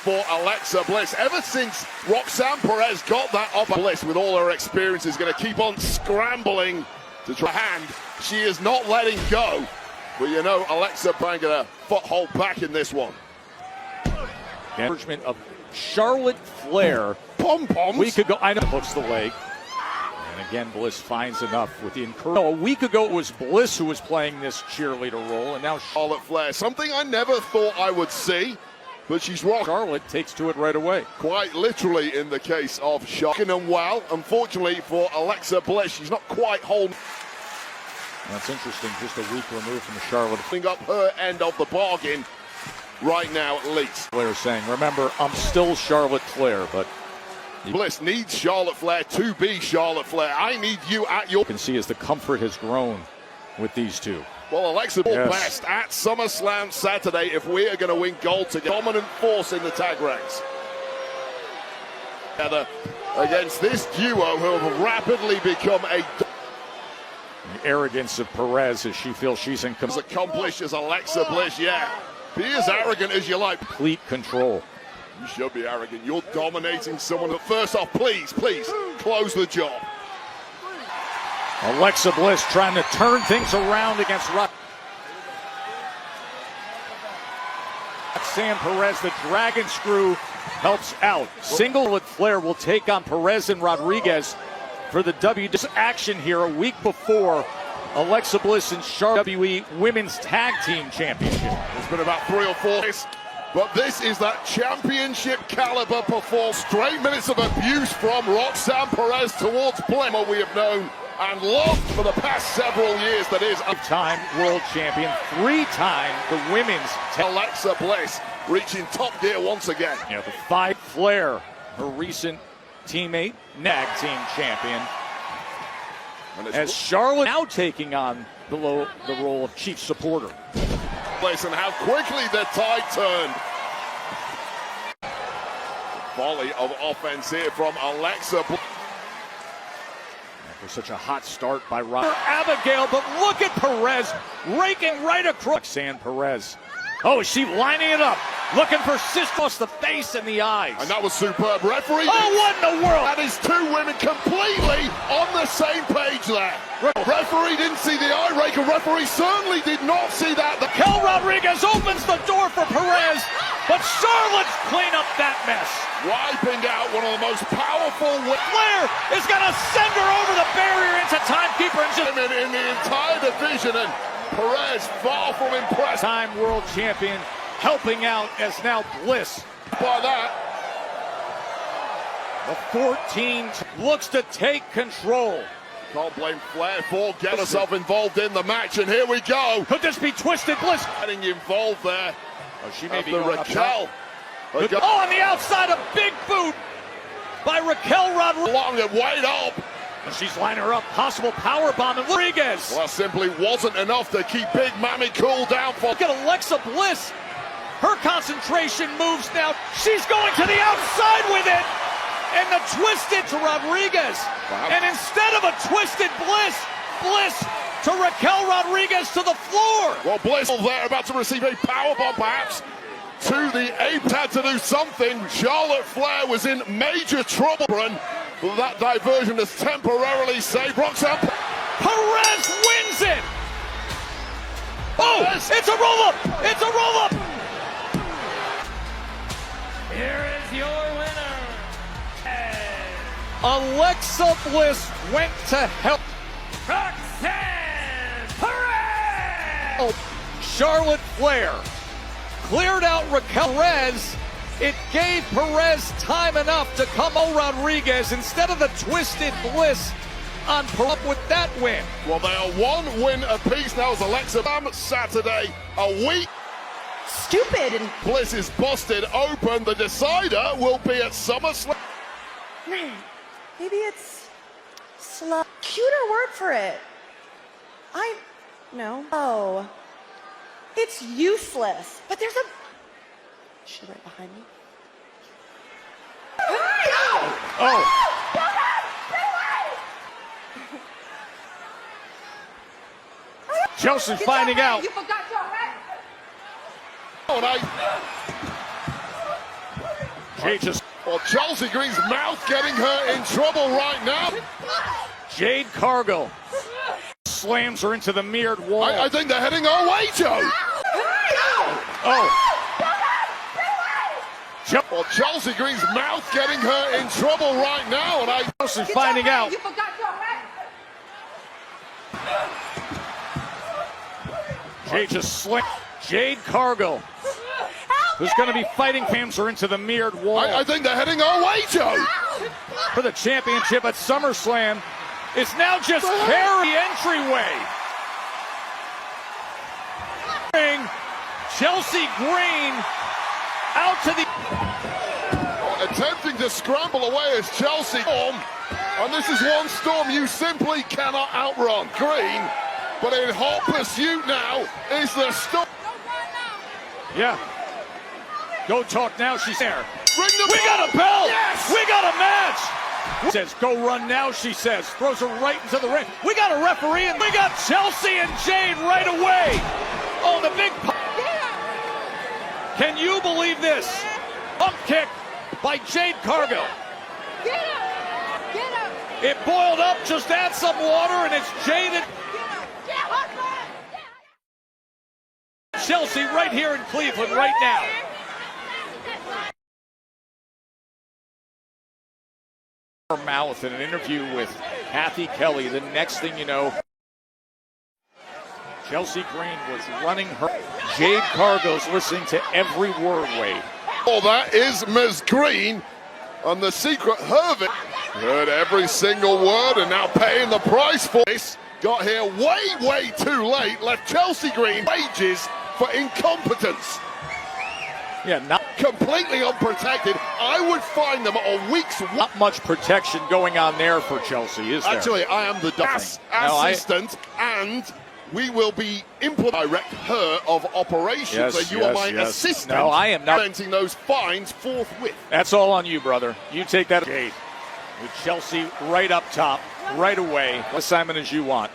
for Alexa Bliss. Ever since Roxanne Perez got that up, Bliss, with all her experience, is going to keep on scrambling to try hand. She is not letting go. But you know, Alexa banging a foothold back in this one. Encouragement of Charlotte Flair. Pom-poms. A week ago, I know, hooks the leg. And again, Bliss finds enough with the encouragement. A week ago, it was Bliss who was playing this cheerleader role, and now Charlotte Flair. Something I never thought I would see, but she's wrong. Charlotte takes to it right away. Quite literally in the case of Charlotte. And well, unfortunately for Alexa Bliss, she's not quite holding. That's interesting, just a week removed from the Charlotte. Putting up her end of the bargain right now at least. Flair saying, remember, I'm still Charlotte Flair, but Bliss needs Charlotte Flair to be Charlotte Flair. I need you at your... You can see as the comfort has grown with these two. Well, Alexa best at SummerSlam Saturday if we are going to win gold together. Dominant force in the tag ranks. Against this duo who have rapidly become a... The arrogance of Perez as she feels she's in as accomplished as Alexa Bliss, yeah. Be as arrogant as you like. Complete control. You should be arrogant. You're dominating someone. But first off, please, close the job. Alexa Bliss trying to turn things around against Roxanne Perez. The Dragon Screw helps out. Single with Flair will take on Perez and Rodriguez for the WWE action here a week before Alexa Bliss and Charlotte WWE Women's Tag Team Championship. There's been about 3 or 4, but this is that championship caliber performance. Straight minutes of abuse from Roxanne Perez towards Bliss, what we have known and loved for the past several years. That is a time world champion, 3-time the women's. Alexa Bliss reaching top gear once again. Yeah, the 5 Flair, her recent teammate, tag team champion. As Charlotte now taking on the role of chief supporter. And how quickly the tide turned. Volley of offense here from Alexa. For such a hot start by Abigail, but look at Perez raking right across. Roxanne Perez. Oh, is she lining it up? Looking for across the face and the eyes. And that was superb. Referee. Oh, what in the world? That is 2 women completely on the same page there. Referee didn't see the eye raker. Referee certainly did not see that. Raquel Rodriguez opens the door for Perez, but Charlotte's clean up that mess. Wiping out one of the most powerful. Flair is going to send her over the barrier into timekeeper. And in the entire division, and Perez far from impressed. Time world champion helping out as now Bliss. By that. The 14 looks to take control. Can't blame Flair for getting herself involved in the match, and here we go. Could this be Twisted Bliss? Getting involved there. Oh, she may be Raquel. Oh, on the outside, a big boot by Raquel Rodriguez. Long and wait up. And she's lining her up. Possible power bomb. And Rodriguez. Well, simply wasn't enough to keep Big Mammy cool down for. Look at Alexa Bliss. Her concentration moves now. She's going to the outside with it. And the twisted to Rodriguez. Wow. And instead of a twisted Bliss to Raquel Rodriguez to the floor. Well, Bliss there about to receive a powerbomb perhaps to the ape. Had to do something. Charlotte Flair was in major trouble. And that diversion has temporarily saved Roxanne. Perez wins it. Oh, it's a roll-up. It's a roll-up. Here is your winner. Alexa Bliss went to help. Roxanne Perez! Oh, Charlotte Flair cleared out Raquel Perez. It gave Perez time enough to come on Rodriguez instead of the twisted Bliss on up with that win. Well, they are 1 win apiece now as Alexa Saturday, a week. Stupid. And Bliss is busted open. The decider will be at SummerSlam. Maybe it's slow. Cuter word for it. No. Oh. It's useless. But there's a... She's right behind me. Oh. Chelsea finding out. You forgot your hat. Jade just. Well, Chelsea Green's mouth getting her in trouble right now. Jade Cargill slams her into the mirrored wall. I think they're heading our way, Joe. Oh. Well, Chelsea Green's mouth getting her in trouble right now, and Chelsea finding out. You forgot your hat. Jade just slammed. Jade Cargill, who's going to be fighting her into the mirrored wall. I think they're heading our way, Joe. For the championship at SummerSlam. It's now just carry entryway. Chelsea Green out to the... Attempting to scramble away as Chelsea. And this is one storm you simply cannot outrun. Green, but in hot pursuit now is the storm. Yeah. Go talk now, she's there. We got a belt! Yes! We got a match! Says, go run now, she says. Throws her right into the ring. We got a referee, and we got Chelsea and Jade right away. Oh, the big... Can you believe this? Pump kick by Jade Cargill. Get up! Get up! It boiled up, just add some water, and it's Jade and... Chelsea right here in Cleveland right now. Her mouth in an interview with Kathy Kelly. The next thing you know, Chelsea Green was running her. Jade Cargill's listening to every word, Wade. Oh, that is Ms. Green on the secret Hervey. Heard every single word and now paying the price for this. Got here way too late. Left Chelsea Green wages for incompetence. Yeah, not completely unprotected. I would find them a week's... Not much protection going on there for Chelsea, is there? Actually, I am the assistant, and we will be direct her of operations, and you are my assistant. No, I am not. Preventing those fines forthwith. That's all on you, brother. You take that. Jade with Chelsea right up top, right away. What assignment as you want.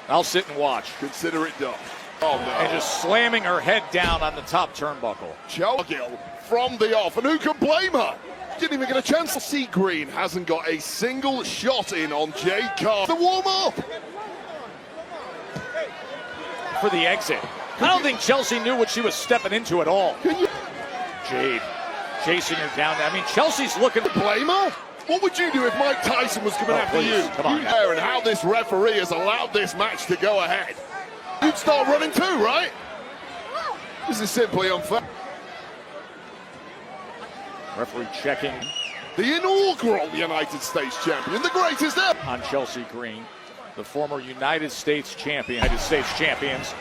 I'll sit and watch. Consider it done. Oh, no. And just slamming her head down on the top turnbuckle. Chelsea from the off, and who can blame her? Didn't even get a chance to see. Green hasn't got a single shot in on Jade Cargill to warm up. For the exit. I don't think Chelsea knew what she was stepping into at all. Jade chasing her down. I mean, Chelsea's looking... Blame her? What would you do if Mike Tyson was coming after you? Come on. And how this referee has allowed this match to go ahead. You'd start running too, right? This is simply unfair. Referee checking. The inaugural United States champion, the greatest ever. On Chelsea Green, the former United States champion. United States champions.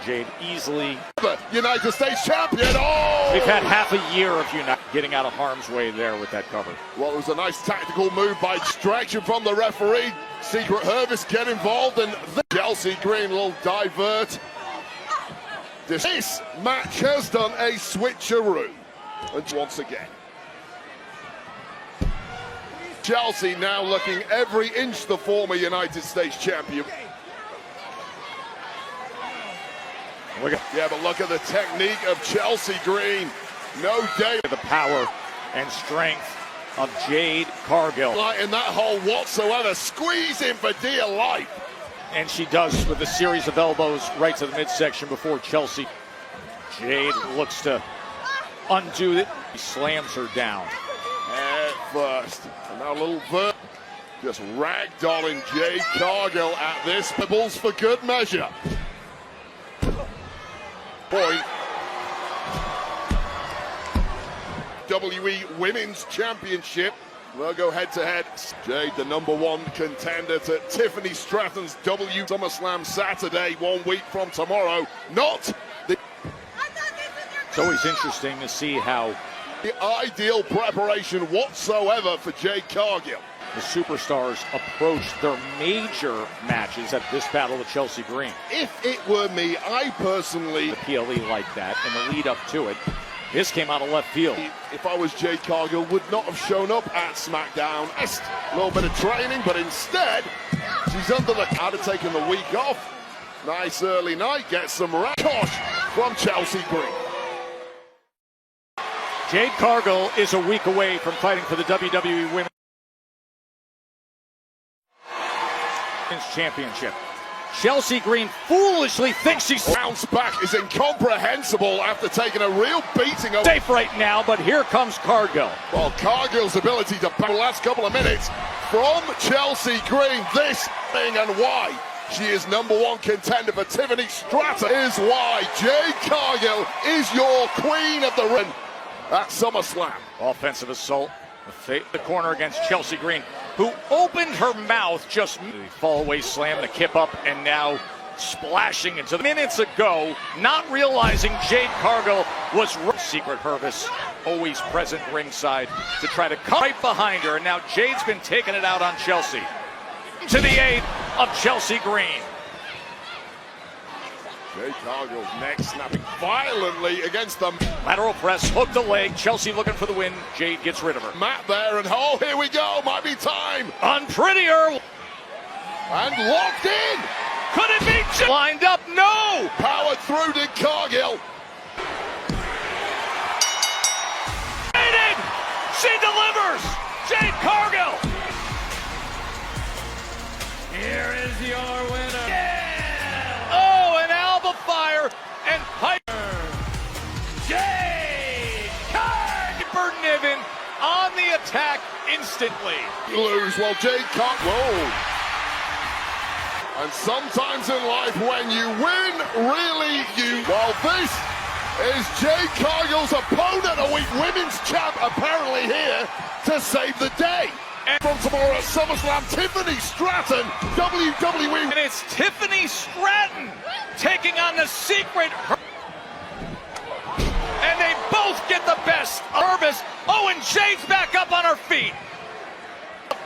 Jade easily. United States champion. Oh! We've had half a year of getting out of harm's way there with that cover. Well, it was a nice tactical move by distraction from the referee. Secret Hervis get involved, and the Chelsea Green will divert. This match has done a switcheroo. And once again, Chelsea now looking every inch the former United States champion. Yeah, but look at the technique of Chelsea Green. No day. The power and strength of Jade Cargill. Not in that hole whatsoever. Squeezing for dear life. And she does with a series of elbows right to the midsection before Chelsea. Jade looks to undo it. He slams her down. At first. And now a little just ragdolling Jade Cargill at this. Pebbles for good measure. Point. WE Women's Championship. We'll go head-to-head. Jade, the #1 contender to Tiffany Stratton's SummerSlam Saturday, 1 week from tomorrow. Not the... It's always interesting to see how... the ideal preparation whatsoever for Jade Cargill. The superstars approach their major matches at this Battle of Chelsea Green. If it were me, I personally... the PLE like that in the lead up to it. This came out of left field. If I was Jade Cargill, would not have shown up at SmackDown. A little bit of training, but instead, she's under the... I'd have taken the week off. Nice early night, gets some Kosh from Chelsea Green. Jade Cargill is a week away from fighting for the WWE Women's Championship. Chelsea Green foolishly thinks she's bounce back is incomprehensible after taking a real beating. Safe right now, but here comes Cargill. Well, Cargill's ability to pass the last couple of minutes from Chelsea Green. This thing and why she is #1 contender for Tiffany Stratton is why Jade Cargill is your queen of the ring at SummerSlam. Offensive assault, the corner against Chelsea Green, who opened her mouth just fall away slam, the kip up, and now splashing into the minutes ago, not realizing Jade Cargill was Secret Hervis, always present ringside to try to come right behind her, and now Jade's been taking it out on Chelsea. To the aid of Chelsea Green. Jade Cargill's neck snapping violently against them. Lateral press, hook the leg. Chelsea looking for the win. Jade gets rid of her. Matt there, and oh, here we go. Might be time. Unprettier. And locked in. Could it be lined up? No. Powered through to Cargill. She delivers. Jade Cargill. Here is your winner. Yeah. Oh, an Alba Fire and Piper. Jade Cargill. Niven on the attack instantly. Lose while Jade can't. Whoa. And sometimes in life, when you win, really you. Well, this is Jade Cargill's opponent, a week women's champ, apparently here to save the day. And from tomorrow at SummerSlam, Tiffany Stratton, WWE. And it's Tiffany Stratton taking on the Secret. And they both get the best. Hervis. Oh, and Jade's back up on her feet.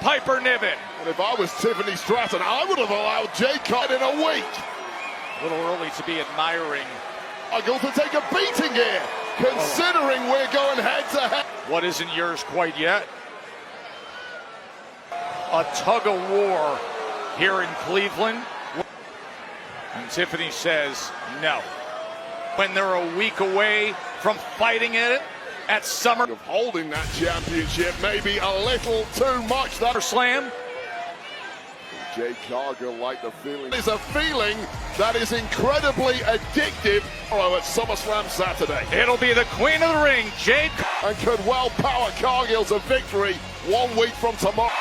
Piper Niven. And if I was Tiffany Stratton, I would have allowed Jade Cargill in a week. A little early to be admiring. Cargill to take a beating here, considering we're going head to head. What isn't yours quite yet? A tug of war here in Cleveland. And Tiffany says no. When they're a week away from fighting it at Summer. Of holding that championship, maybe a little too much. That slam. Jade Cargill like the feeling. It's a feeling that is incredibly addictive. At SummerSlam Saturday. It'll be the queen of the ring, Jade. And could well power Cargill to victory 1 week from tomorrow.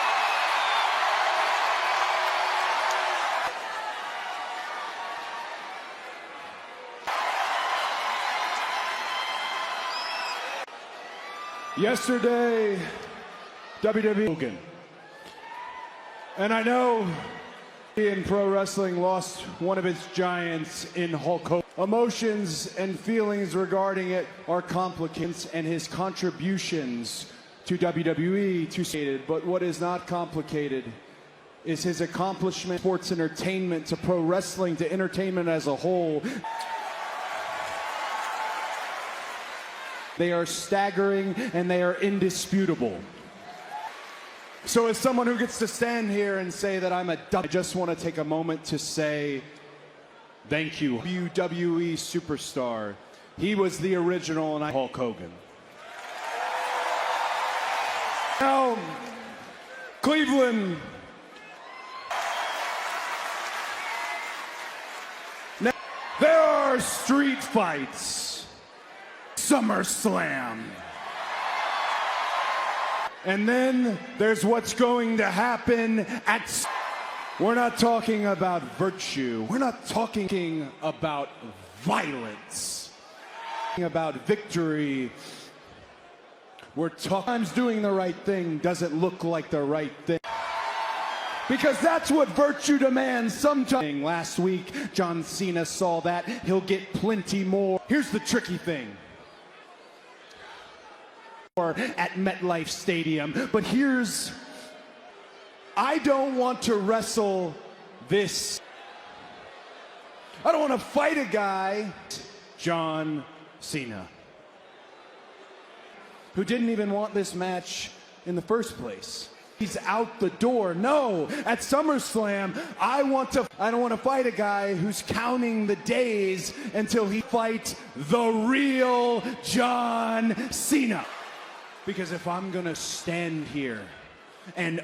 Yesterday, WWE Hogan. And I know in pro wrestling lost one of its giants in Hulk Hogan. Emotions and feelings regarding it are complicated, and his contributions to WWE to stated. But what is not complicated is his accomplishment, sports entertainment, to pro wrestling, to entertainment as a whole. They are staggering and they are indisputable. So as someone who gets to stand here and say that I'm a dumb, I just want to take a moment to say thank you. WWE superstar. He was the original, and Hulk Hogan. Now, Cleveland. Now, there are street fights. SummerSlam. And then there's what's going to happen at... We're not talking about virtue. We're not talking about violence. About victory. We're talking... Doing the right thing doesn't look like the right thing. Because that's what virtue demands sometimes. Last week, John Cena saw that. He'll get plenty more. Here's the tricky thing. At MetLife Stadium, but here's, I don't want to wrestle this. I don't want to fight a guy, John Cena, who didn't even want this match in the first place. He's out the door. No, at SummerSlam, I don't want to fight a guy who's counting the days until he fights the real John Cena. Because if I'm going to stand here and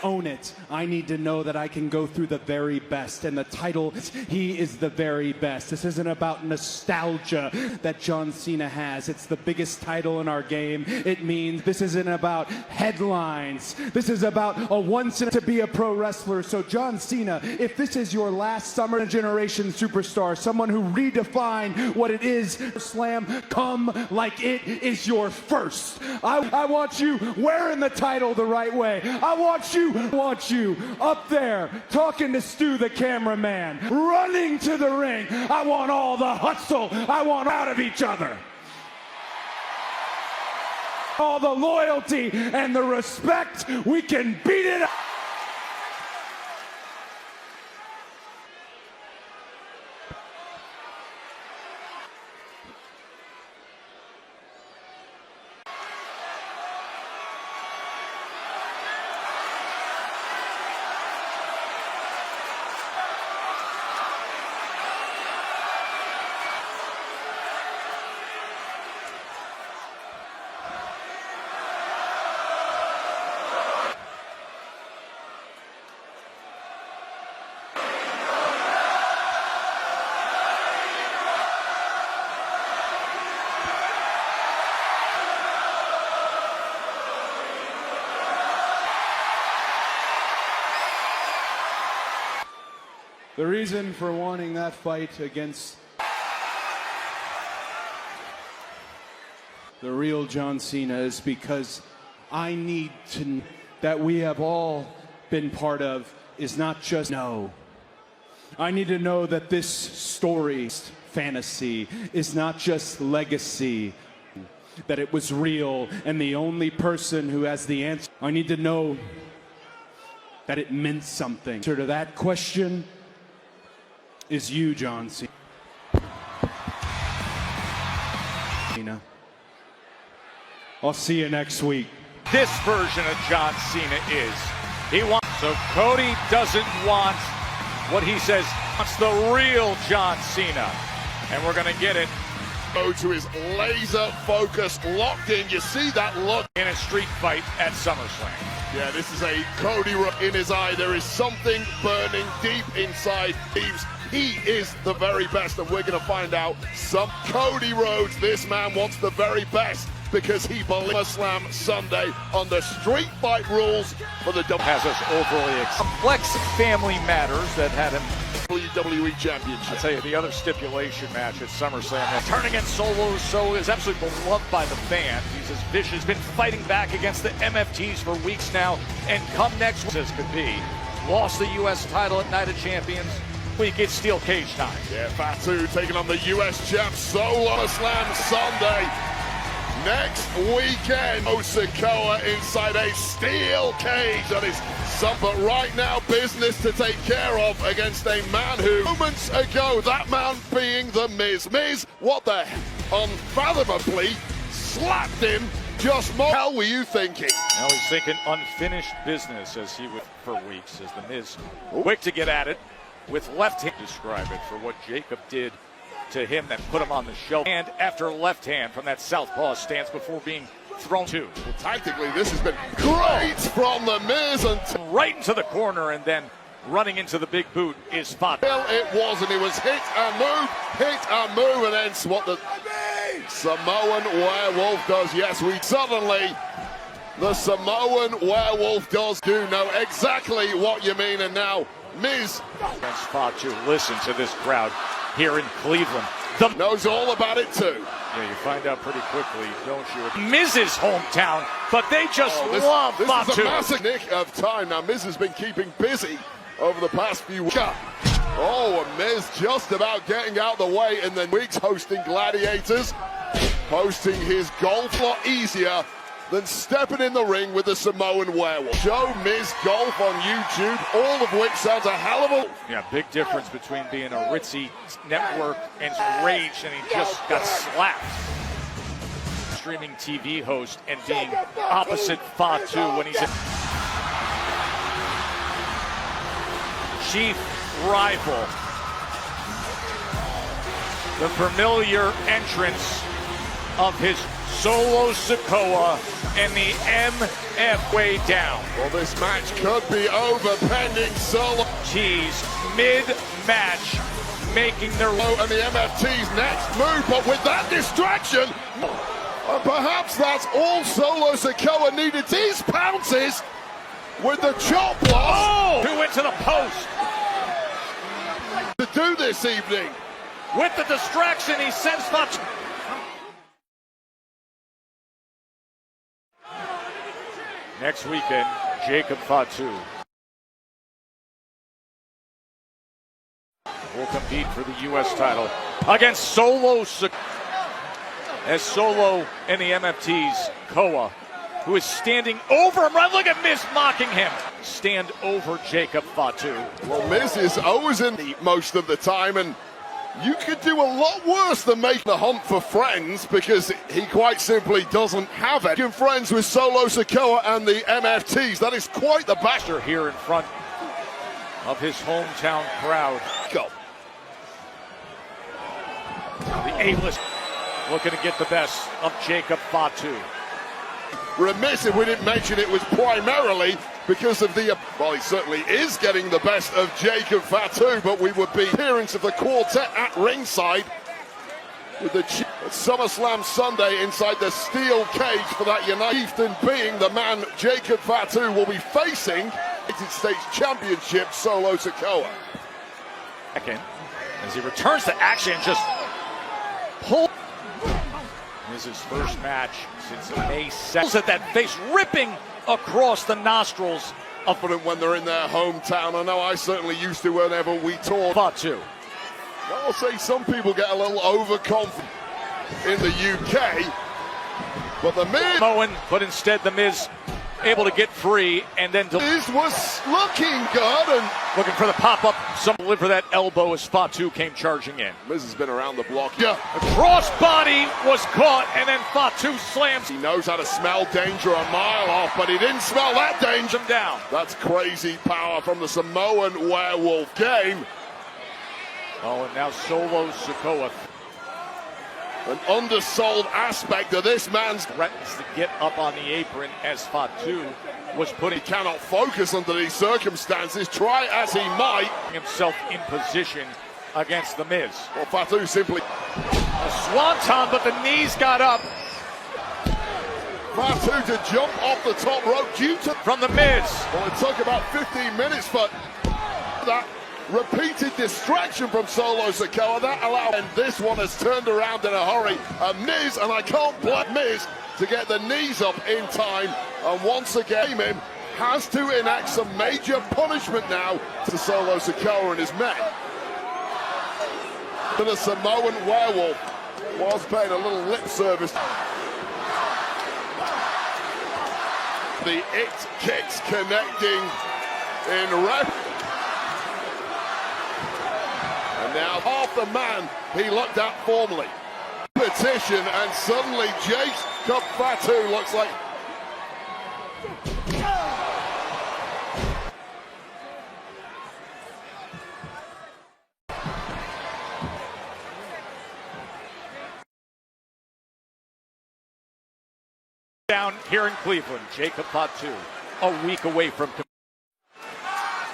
own it, I need to know that I can go through the very best, and the title, he is the very best. This isn't about nostalgia that John Cena has. It's the biggest title in our game. It means this isn't about headlines. This is about a once in to be a pro wrestler. So John Cena, if this is your last Summer Generation superstar, someone who redefined what it is, Slam, come like it is your first. I want you wearing the title the right way. I want you up there talking to Stu the cameraman, running to the ring. I want all the hustle I want out of each other. All the loyalty and the respect. We can beat it up. The reason for wanting that fight against the real John Cena is because I need to, that we have all been part of, is not just no. I need to know that this story, fantasy, is not just legacy, that it was real, and the only person who has the answer. I need to know that it meant something. To that question is you, John Cena. I'll see you next week. This version of John Cena is, he wants, so Cody doesn't want what he says, wants the real John Cena. And we're going to get it. Go to his laser focus, locked in. You see that look in a street fight at SummerSlam. Yeah, this is a Cody in his eye. There is something burning deep inside Steve's. He is the very best, and we're going to find out some Cody Rhodes. This man wants the very best because he believes Slam Sunday on the street fight rules for the has us overly complex family matters that had him WWE Championship. I'll tell you, the other stipulation match at SummerSlam, turning against Solo So is absolutely beloved by the fans. He's as vicious, been fighting back against the MFTs for weeks now, and come next week, as could be, lost the U.S. title at Night of Champions. Week it's steel cage time. Yeah, Fatu taking on the US champ Solo Slam Sunday. Next weekend, Osakawa inside a steel cage. That is something, but right now, business to take care of against a man who, moments ago, that man being the Miz. Miz, what the hell, unfathomably slapped him just more. How were you thinking? Now he's thinking unfinished business, as he would for weeks, as the Miz quick to get at it. With left hand, describe it for what Jacob did to him that put him on the shelf. And after left hand from that southpaw stance before being thrown to. Well, tactically, this has been great from the Miz. And right into the corner, and then running into the big boot is Spot. Well, it wasn't. It was hit and move, and then what the Samoan Werewolf does. Yes, suddenly the Samoan Werewolf does know exactly what you mean, and now Miz and Spot to listen to this crowd here in Cleveland. Knows all about it too. Yeah, you find out pretty quickly, don't you? Miz's hometown, but they just love Fatu. This is a massive nick of time. Now, Miz has been keeping busy over the past few weeks. Oh, and Miz just about getting out the way in the weeks, hosting Gladiators, hosting his golf a lot easier than stepping in the ring with the Samoan Werewolf. Show Miz Golf on YouTube, all of which sounds a hell of a... Yeah, big difference between being a ritzy network and Rage, and he just got slapped. streaming TV host and being opposite Fatu when he's a chief rival. The familiar entrance of his Solo Sikoa and the MF way down. Well, this match could be over pending Solo. Jeez, mid-match making their and the MFT's next move, but with that distraction, perhaps that's all Solo Sikoa needed. These pounces with the chop block. Oh! Who went to the post to do this evening. With the distraction, he sends Fatu. Next weekend, Jacob Fatu will compete for the U.S. title against Solo Sikoa. As Solo and the MFT's Koa, who is standing over him. Right, look at Miz mocking him. Stand over Jacob Fatu. Well, Miz is always in the most of the time, and you could do a lot worse than make the hunt for friends, because he quite simply doesn't have it. Making friends with Solo Sikoa and the MFTs, that is quite the basher here in front of his hometown crowd. Go. The A-list looking to get the best of Jacob Fatu. Remiss if we didn't mention it was primarily because of the, well, he certainly is getting the best of Jacob Fatu, but we would be appearance of the quartet at ringside with the SummerSlam Sunday inside the steel cage for that United being the man Jacob Fatu will be facing United States Championship Solo Sikoa. Second, as he returns to action, just pull. This is his first match since May 2nd. At that face ripping across the nostrils of them when they're in their hometown. I know I certainly used to whenever we toured. Fatu. I'll say some people get a little overconfident in the UK, but the Miz, but instead the Miz able to get free and then Miz was looking good and looking for the pop-up. Some deliver that elbow as Fatu came charging in. Miz has been around the block. Yeah. The crossbody was caught and then Fatu slams. He knows how to smell danger a mile off, but he didn't smell that danger. Down. That's crazy power from the Samoan werewolf game. Oh, and now Solo Sikoa. An undersold aspect of this man's threatens to get up on the apron as Fatu was putting. He cannot focus under these circumstances, try as he might. Himself in position against the Miz. Well, Fatu simply a swanton, but the knees got up. Fatu to jump off the top rope due to from the Miz. Well, it took about 15 minutes for that repeated distraction from Solo Sikoa. That allowed, and this one has turned around in a hurry. Miz, and I can't blame Miz to get the knees up in time, and once again him has to enact some major punishment now to Solo Sikoa and his men. To the Samoan werewolf was paying a little lip service. The it kicks connecting in rep. And now half the man he looked at formerly. Petition, and suddenly Jacob Fatu looks like down here in Cleveland. Jacob Fatu a week away from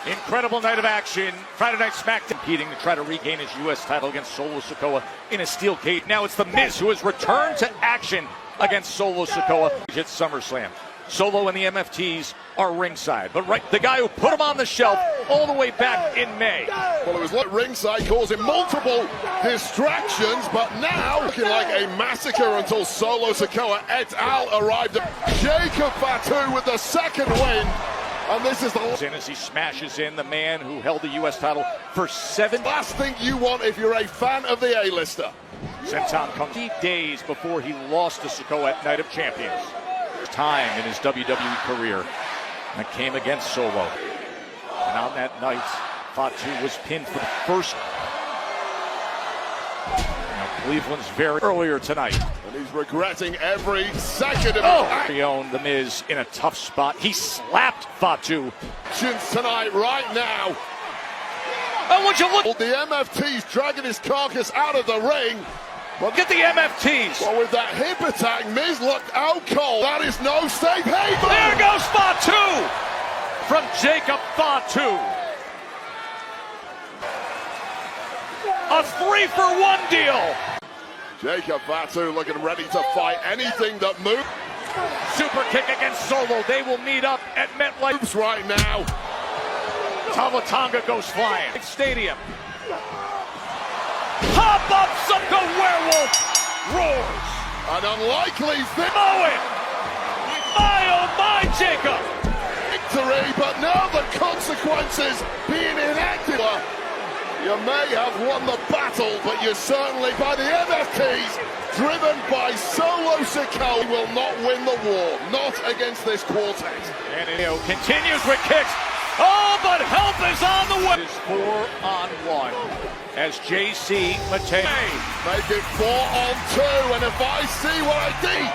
incredible night of action. Friday Night Smack competing to try to regain his U.S. title against Solo Sikoa in a steel cage. Now it's the Miz who has returned to action against Solo Sikoa at SummerSlam. Solo and the MFTs are ringside, but the guy who put him on the shelf all the way back in May. Well, it was like ringside, causing multiple distractions, but now looking like a massacre until Solo Sikoa et al. Arrived. Jacob Fatu with the second win. And this is the as he smashes in the man who held the U.S. title for 7. Last thing you want if you're a fan of the A-lister. Senton comes 8 days before he lost to Sikoa at Night of Champions. Time in his WWE career that came against Solo. And on that night, Fatu was pinned for the first. Now Cleveland's very earlier tonight. And he's regretting every second of it. He owned The Miz in a tough spot. He slapped Fatu. Tonight, right now. And would you look? The MFT's dragging his carcass out of the ring. Look at the MFTs. Well, with that hip attack, Miz looked out cold. That is no safe haven. There goes Fatu from Jacob Fatu. A 3-for-1 deal. Jacob Fatu looking ready to fight anything that moves. Super kick against Solo. They will meet up at MetLife right now. Tamatanga goes flying. Stadium. Pop up, the werewolf roars. An unlikely thing. Mow it. Oh my, Jacob. Victory, but now the consequences being enacted. You may have won the battle, but you certainly, by the MFTs, driven by Solo Sikoa, will not win the war. Not against this quartet. And it continues with kicks. Oh, but help is on the way. It's 4-on-1 as JC Matei. Make it 4-on-2, and if I see what I did,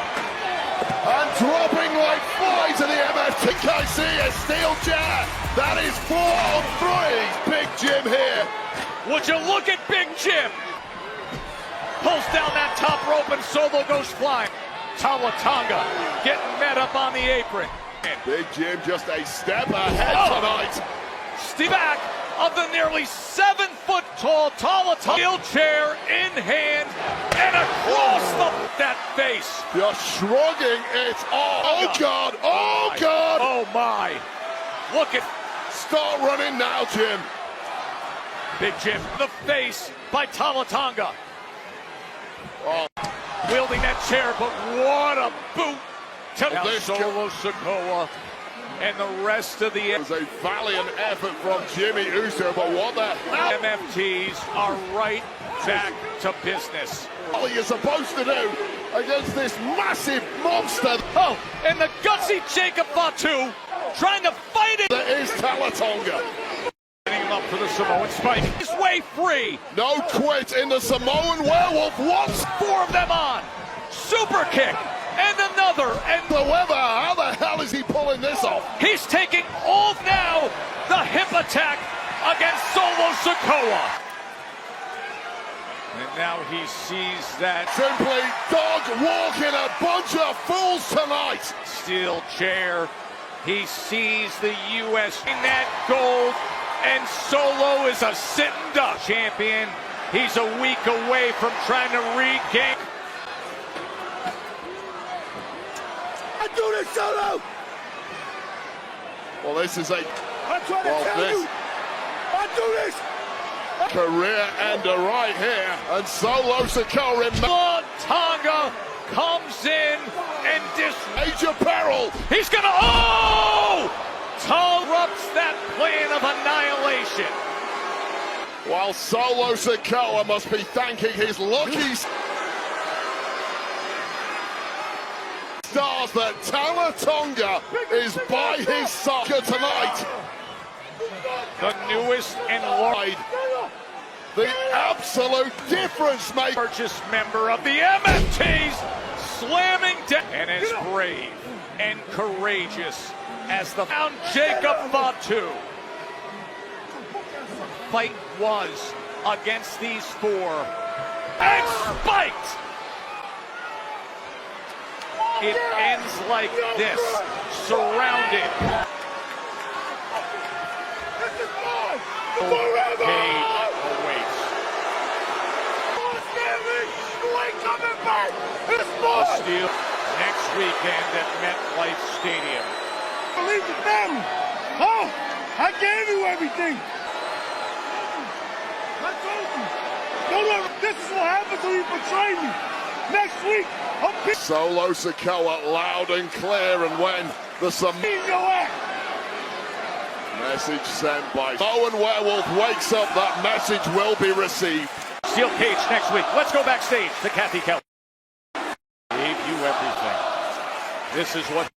and dropping like flies to the MFT, I see a steel chair. That is 4-on-3. Big Jim here. Would you look at Big Jim? Pulls down that top rope and Solo goes flying. Tamatanga getting met up on the apron. Big Jim just a step ahead tonight. Steve back of the nearly 7-foot-tall Tamatanga. Wheelchair in hand and across that face. Just shrugging it off. Oh God, oh God. Oh my. Look at. Start running now, Jim. Big Jim, the face by Tamatanga. Wielding that chair, but what a boot to Solo Sikoa and the rest of the... It was a valiant effort from Jimmy Uso, but what the hell? MFTs are right back to business. What are you supposed to do against this massive monster? Oh, and the gutsy Jacob Fatu trying to fight it. There is Tamatanga. Setting him up for the Samoan spike. His way free. No quit in the Samoan werewolf. Once 4 of them on. Super kick. And another. And the weather. How the hell is he pulling this off? He's taking all now the hip attack against Solo Sikoa. And now he sees that. Simply dog walking a bunch of fools tonight. Steel chair. He sees the U.S. in that gold. And Solo is a sitting duck champion. He's a week away from trying to regain. I do this, Solo! Well, this is a... I'm trying to tell you! I do this! Career ender right here. And Solo Sikoa Tonga comes in and major peril. He's gonna... Oh! Interrupts that plan of annihilation. While Solo Sikoa must be thanking his lucky stars that Tamatanga is by his side tonight. The newest and wide, the absolute difference maker. Purchase member of the MFTs, slamming down, and as brave and courageous as the found Jacob Fatu. Fight was against these 4 and spiked. It ends like this, surrounded. Forever! Awaits. You ain't coming back! It's more! Steel next weekend at MetLife Stadium. Leave the family! Oh! I gave you everything! I told you! Don't ever, this is what happens when you betray me! Next week, I'm Solo Sikoa loud and clear, and when the message sent by Samoan Werewolf wakes up, that message will be received. Steel cage next week. Let's go backstage to Kathy Kelly. Gave you everything. This is what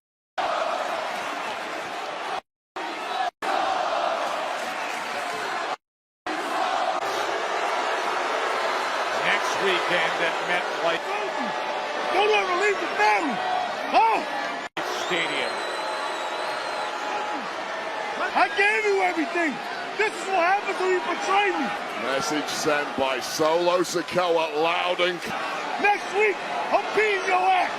next weekend at MetLife Don't ever leave the family. Huh? Stadium. I gave you everything. This is what happens when you betray me. Message sent by Solo Sikoa, loud and Next week, I'm beating your ass.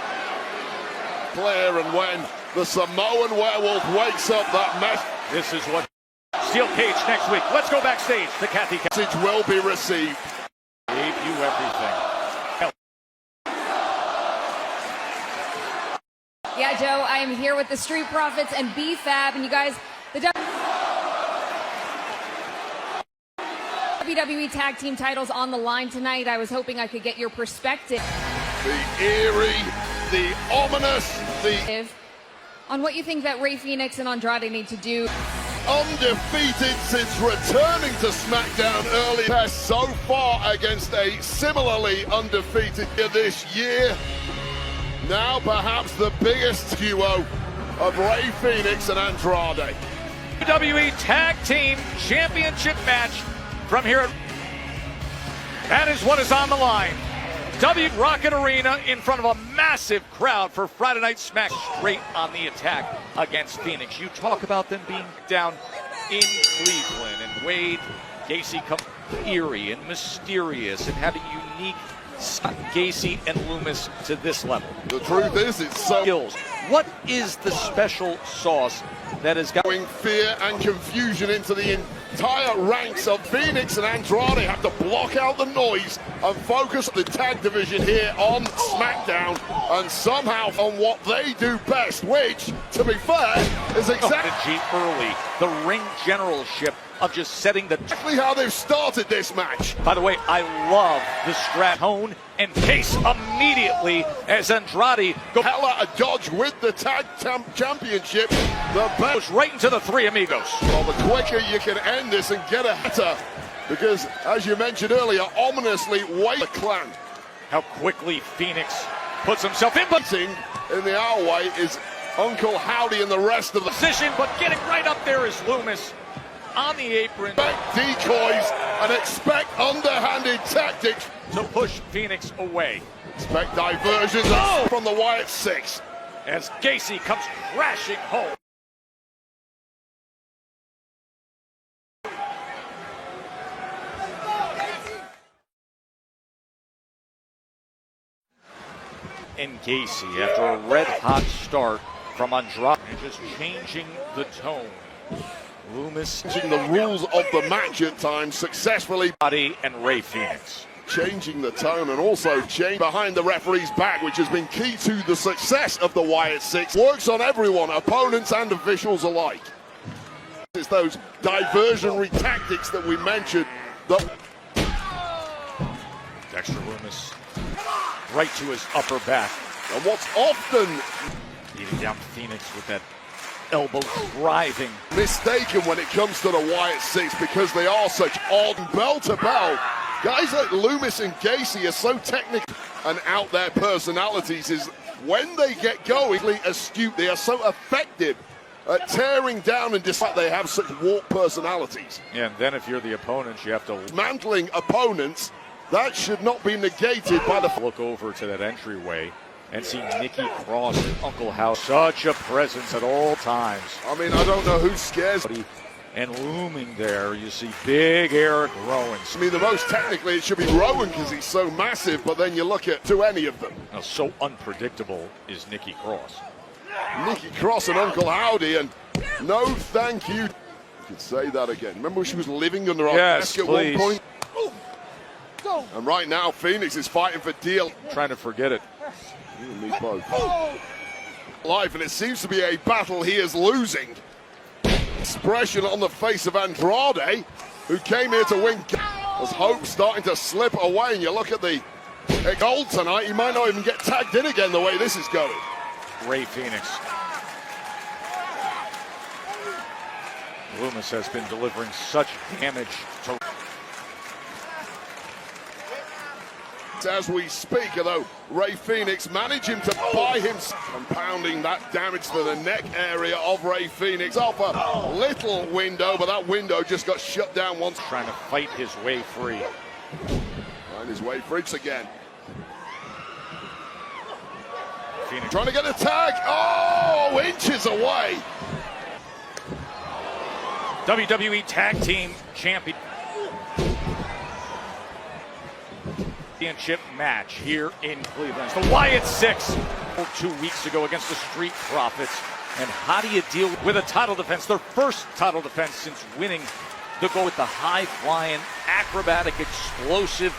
clear, and when the Samoan werewolf wakes up, that This is what Steel Cage next week. Let's go backstage to Kathy. message will be received. Gave you everything. Yeah, Joe, I am here with the Street Profits and B-Fab, and you guys, the WWE Tag Team titles on the line tonight. I was hoping I could get your perspective. The eerie, the ominous, the on what you think that Rey Fenix and Andrade need to do. undefeated since returning to SmackDown early. Test so far against a similarly undefeated this year. Now perhaps the biggest duo of Rey Fenix and Andrade. WWE Tag Team Championship match from here. That is what is on the line. Rocket Arena in front of a massive crowd for Friday Night Smack. Straight on the attack against Phoenix. You talk about them being down in Cleveland, and Wade, Gacy comes eerie and mysterious and having unique Gacy and Loomis to this level. The truth is, it's so skills. What is the special sauce that is going fear and confusion into the entire ranks of Phoenix and Andrade? Have to block out the noise and focus the tag division here on SmackDown, and somehow on what they do best, which, to be fair, is exactly early. The ring generalship of just setting exactly how they've started this match. By the way, I love the strat tone and pace immediately as Andrade hella a dodge with the tag championship. The goes right into the Three Amigos. Well, the quicker you can end this and get a hitter, because as you mentioned earlier, ominously wait the clan. How quickly Phoenix puts himself in. In the our way is Uncle Howdy and the rest of the position, but getting right up there is Loomis on the apron. Expect decoys and expect underhanded tactics to push Phoenix away. Expect diversions from the Wyatt Six as Gacy comes crashing home. And Gacy, after a red-hot start from Andrade, just changing the tone. Loomis changing the rules of the match at times successfully. And Rey Fenix changing the tone and also change behind the referee's back, which has been key to the success of the Wyatt Six. Works on everyone, opponents and officials alike. It's those diversionary tactics that we mentioned. Dexter Loomis right to his upper back. And what's often beating down Phoenix with that elbow driving. Mistaken when it comes to the Wyatt Six because they are such odd bell to bell. Guys like Loomis and Gacy are so technical and out there personalities is when they get going, astute, they are so effective at tearing down, and despite they have such warped personalities. Yeah, and then if you're the opponents, you have to mantling opponents. That should not be negated by the look over to that entryway and see Nikki Cross and Uncle House. Such a presence at all times. I mean, I don't know who scares me. And looming there, you see big Eric Rowan. I mean, the most technically it should be Rowan because he's so massive, but then you look at any of them. Now, so unpredictable is Nikki Cross. Nikki Cross and Uncle Howdy, and no thank you. You could say that again. Remember she was living under our desk at one point? And right now, Phoenix is fighting for deal. Trying to forget it. You and me both. Life, and it seems to be a battle he is losing. Expression on the face of Andrade, who came here to win. Was hope starting to slip away, and you look at the gold tonight, he might not even get tagged in again the way this is going. Rey Phoenix. Loomis has been delivering such damage to as we speak, although Rey Phoenix managing to buy him, compounding that damage to the neck area of Rey Phoenix off a little window, but that window just got shut down once. Trying to fight his way free. Find his way, freaks again. Phoenix trying to get the tag. Oh, inches away. WWE Tag Team Championship match here in Cleveland. The Wyatt Six 2 weeks ago against the Street Profits. And how do you deal with a title defense? Their first title defense since winning the gold with the high-flying, acrobatic, explosive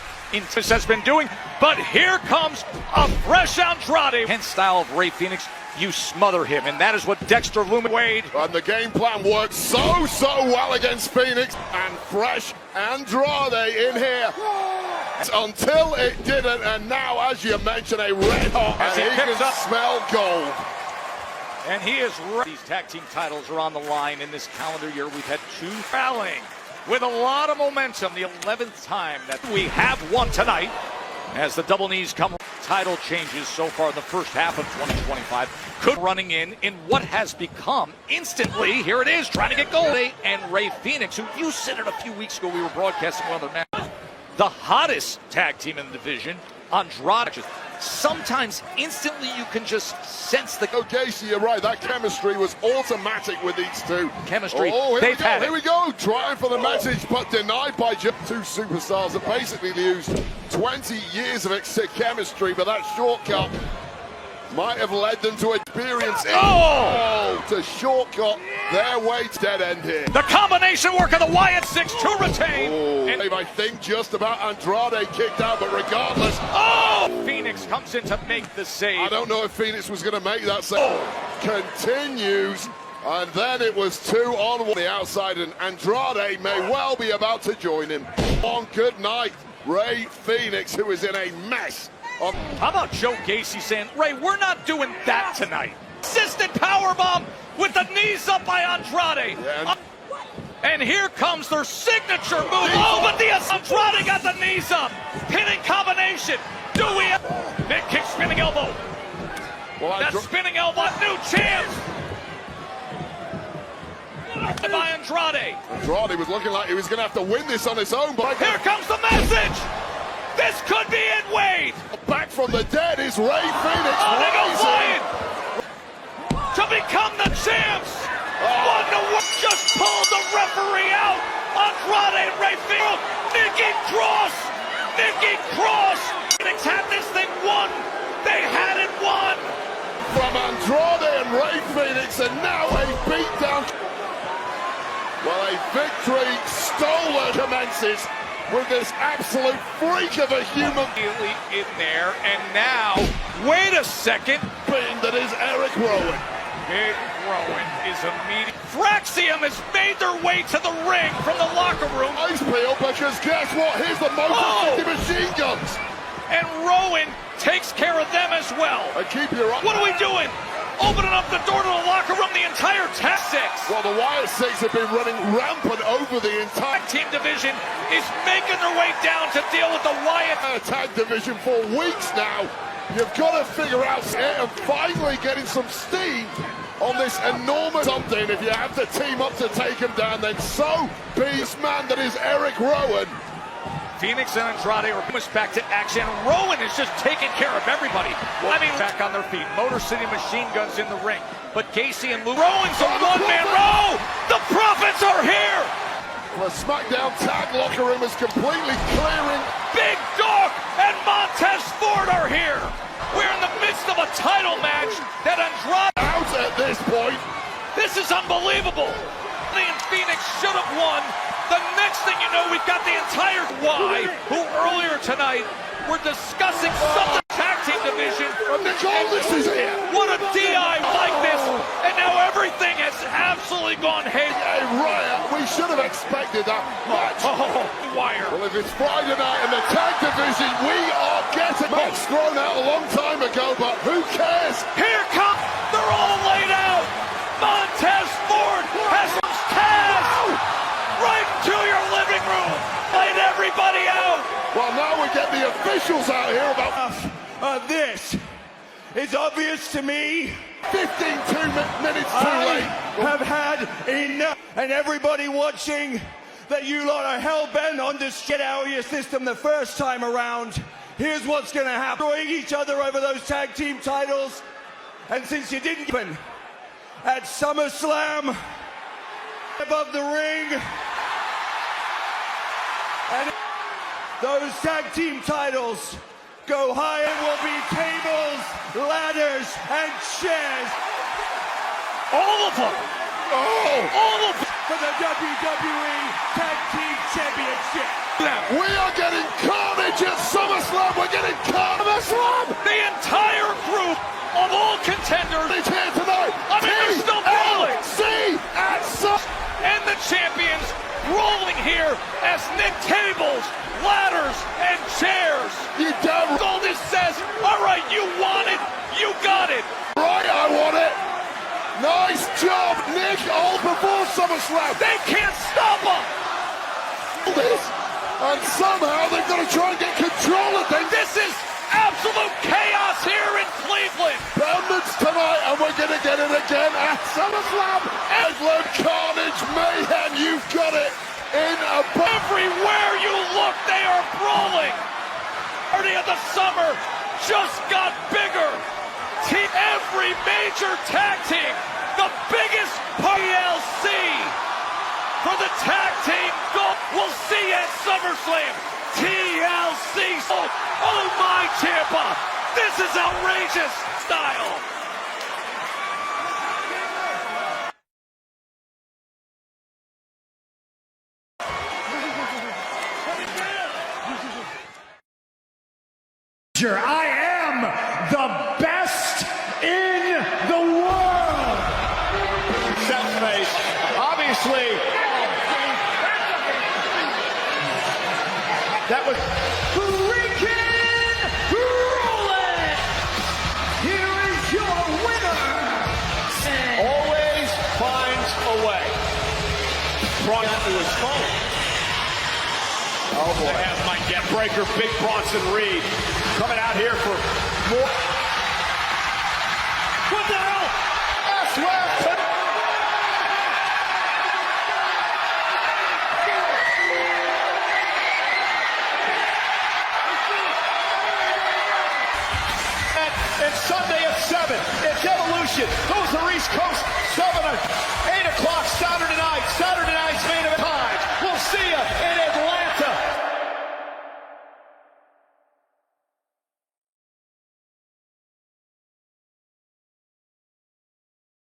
this has been doing. But here comes a fresh Andrade. Hence style of Rey Fenix. You smother him, and that is what Dexter Lumis Wade. And the game plan worked so well against Phoenix. And fresh Andrade in here. Until it didn't, and now, as you mentioned, a red hot, as and he picks can up smell gold. And he is right. These tag team titles are on the line in this calendar year. We've had two rallying with a lot of momentum. The 11th time that we have won tonight as the double knees come. Title changes so far in the first half of 2025. Could running in what has become instantly, here it is, trying to get gold. And Rey Fenix, who you said it a few weeks ago, we were broadcasting one of their matches. The hottest tag team in the division, Andrade. Sometimes instantly you can just sense the... Oh, Casey, you're right. That chemistry was automatic with these two. Chemistry. Oh, here we go. Trying for the message, but denied by two superstars that basically used 20 years of chemistry, but that shortcut might have led them to experience to shortcut their way to dead end here. The combination work of the Wyatt Six to retain. And I think just about Andrade kicked out, but regardless. Phoenix comes in to make the save. I don't know if Phoenix was going to make that save. Continues, and then it was 2 on 1 the outside, and Andrade may well be about to join him. On good night, Rey Fenix, who is in a mess. How about Joe Gacy saying, Ray, we're not doing that tonight. Assisted powerbomb with the knees up by Andrade. Yeah. And here comes their signature move. Oh, but the Andrade got the knees up. Pinning combination. Do we have... Mid kick, spinning elbow. Well, that spinning elbow, new champ. By Andrade. Andrade was looking like he was going to have to win this on his own. But here comes the message. This could be it, Wade. Back from the dead is Rey Fenix. Oh, they go flying to become the champs. What the work? Just pulled the referee out. Andrade and Rey Fenix. Nikki Cross. Phoenix had this thing won. They had it won. From Andrade and Rey Fenix, and now a beatdown. Well, a victory stolen commences with this absolute freak of a human in there, and now, wait a second. That is Eric Rowan. Big Rowan is immediate. Fraxium has made their way to the ring from the locker room. Ice peel, because guess what? Here's the Motor City machine guns. And Rowan takes care of them as well. And keep your eye. What are we doing? Opening up the door to the locker room, the entire Tag Six. Well, the Wyatt Six have been running rampant over the entire team division is making their way down to deal with the Wyatt tag division for weeks now. You've got to figure out and finally getting some steam on this enormous something. If you have to team up to take him down, then so be this man that is Eric Rowan. Phoenix and Andrade are almost back to action. Rowan is just taking care of everybody. Back on their feet. Motor City machine guns in the ring. But Gacy and Lou. Rowan's a one-man row. The Profits are here. The SmackDown tag locker room is completely clearing. Big Dog and Montez Ford are here. We're in the midst of a title match that Andrade out at this point. This is unbelievable. And Phoenix should have won. The next thing you know, we've got the entire who earlier tonight were discussing something tag team division. Nick Aldis is here. What a DI like this, and now everything has absolutely gone haywire. A riot. We should have expected that match. Wire. Well, if it's Friday night in the tag division, we are getting match thrown out a long time ago, but who cares? Here come, they're all laid out. Montez Ford has Taz right to your living room. Laid everybody out. Well, now we get the officials out here about this. It's obvious to me. 15 minutes too late. Have had enough. And everybody watching that you lot are hell-bent on this get out of your system the first time around. Here's what's gonna happen. Destroying each other over those tag team titles. And since you didn't win at SummerSlam, above the ring, and those tag team titles go high, and will be tables, ladders, and chairs. All of them! All of them! For the WWE Tag Team Championship. We are getting carnage at SummerSlam. We're getting carnage. The entire group of all contenders is here tonight. I mean, they're still rolling. And the champions rolling here as Nick tables, ladders, and chairs. You damn all this says, all right, you want it, you got it. Right, I want it. Nice job, Nick, all before SummerSlam. They can't stop them. And somehow they've got to try and get control of things. This is absolute chaos here in Cleveland. Poundage tonight, and we're going to get it again at SummerSlam. Cleveland carnage, mayhem, you've got it. Everywhere you look, they are brawling. Party of the summer just got bigger. Every major tag team, the biggest PLC for the tag team goal. We'll see at SummerSlam. TLC. Oh my Ciampa, this is outrageous style. I am the best in the world. Seth's face, obviously. That was freaking rolling. Here is your winner. Always finds a way. Brought to his phone. Oh boy. They have my get breaker, Big Bronson Reed, coming out here for more. What the hell? S-West. It's Sunday at 7. It's Evolution. Those are East Coast. 7 and 8 o'clock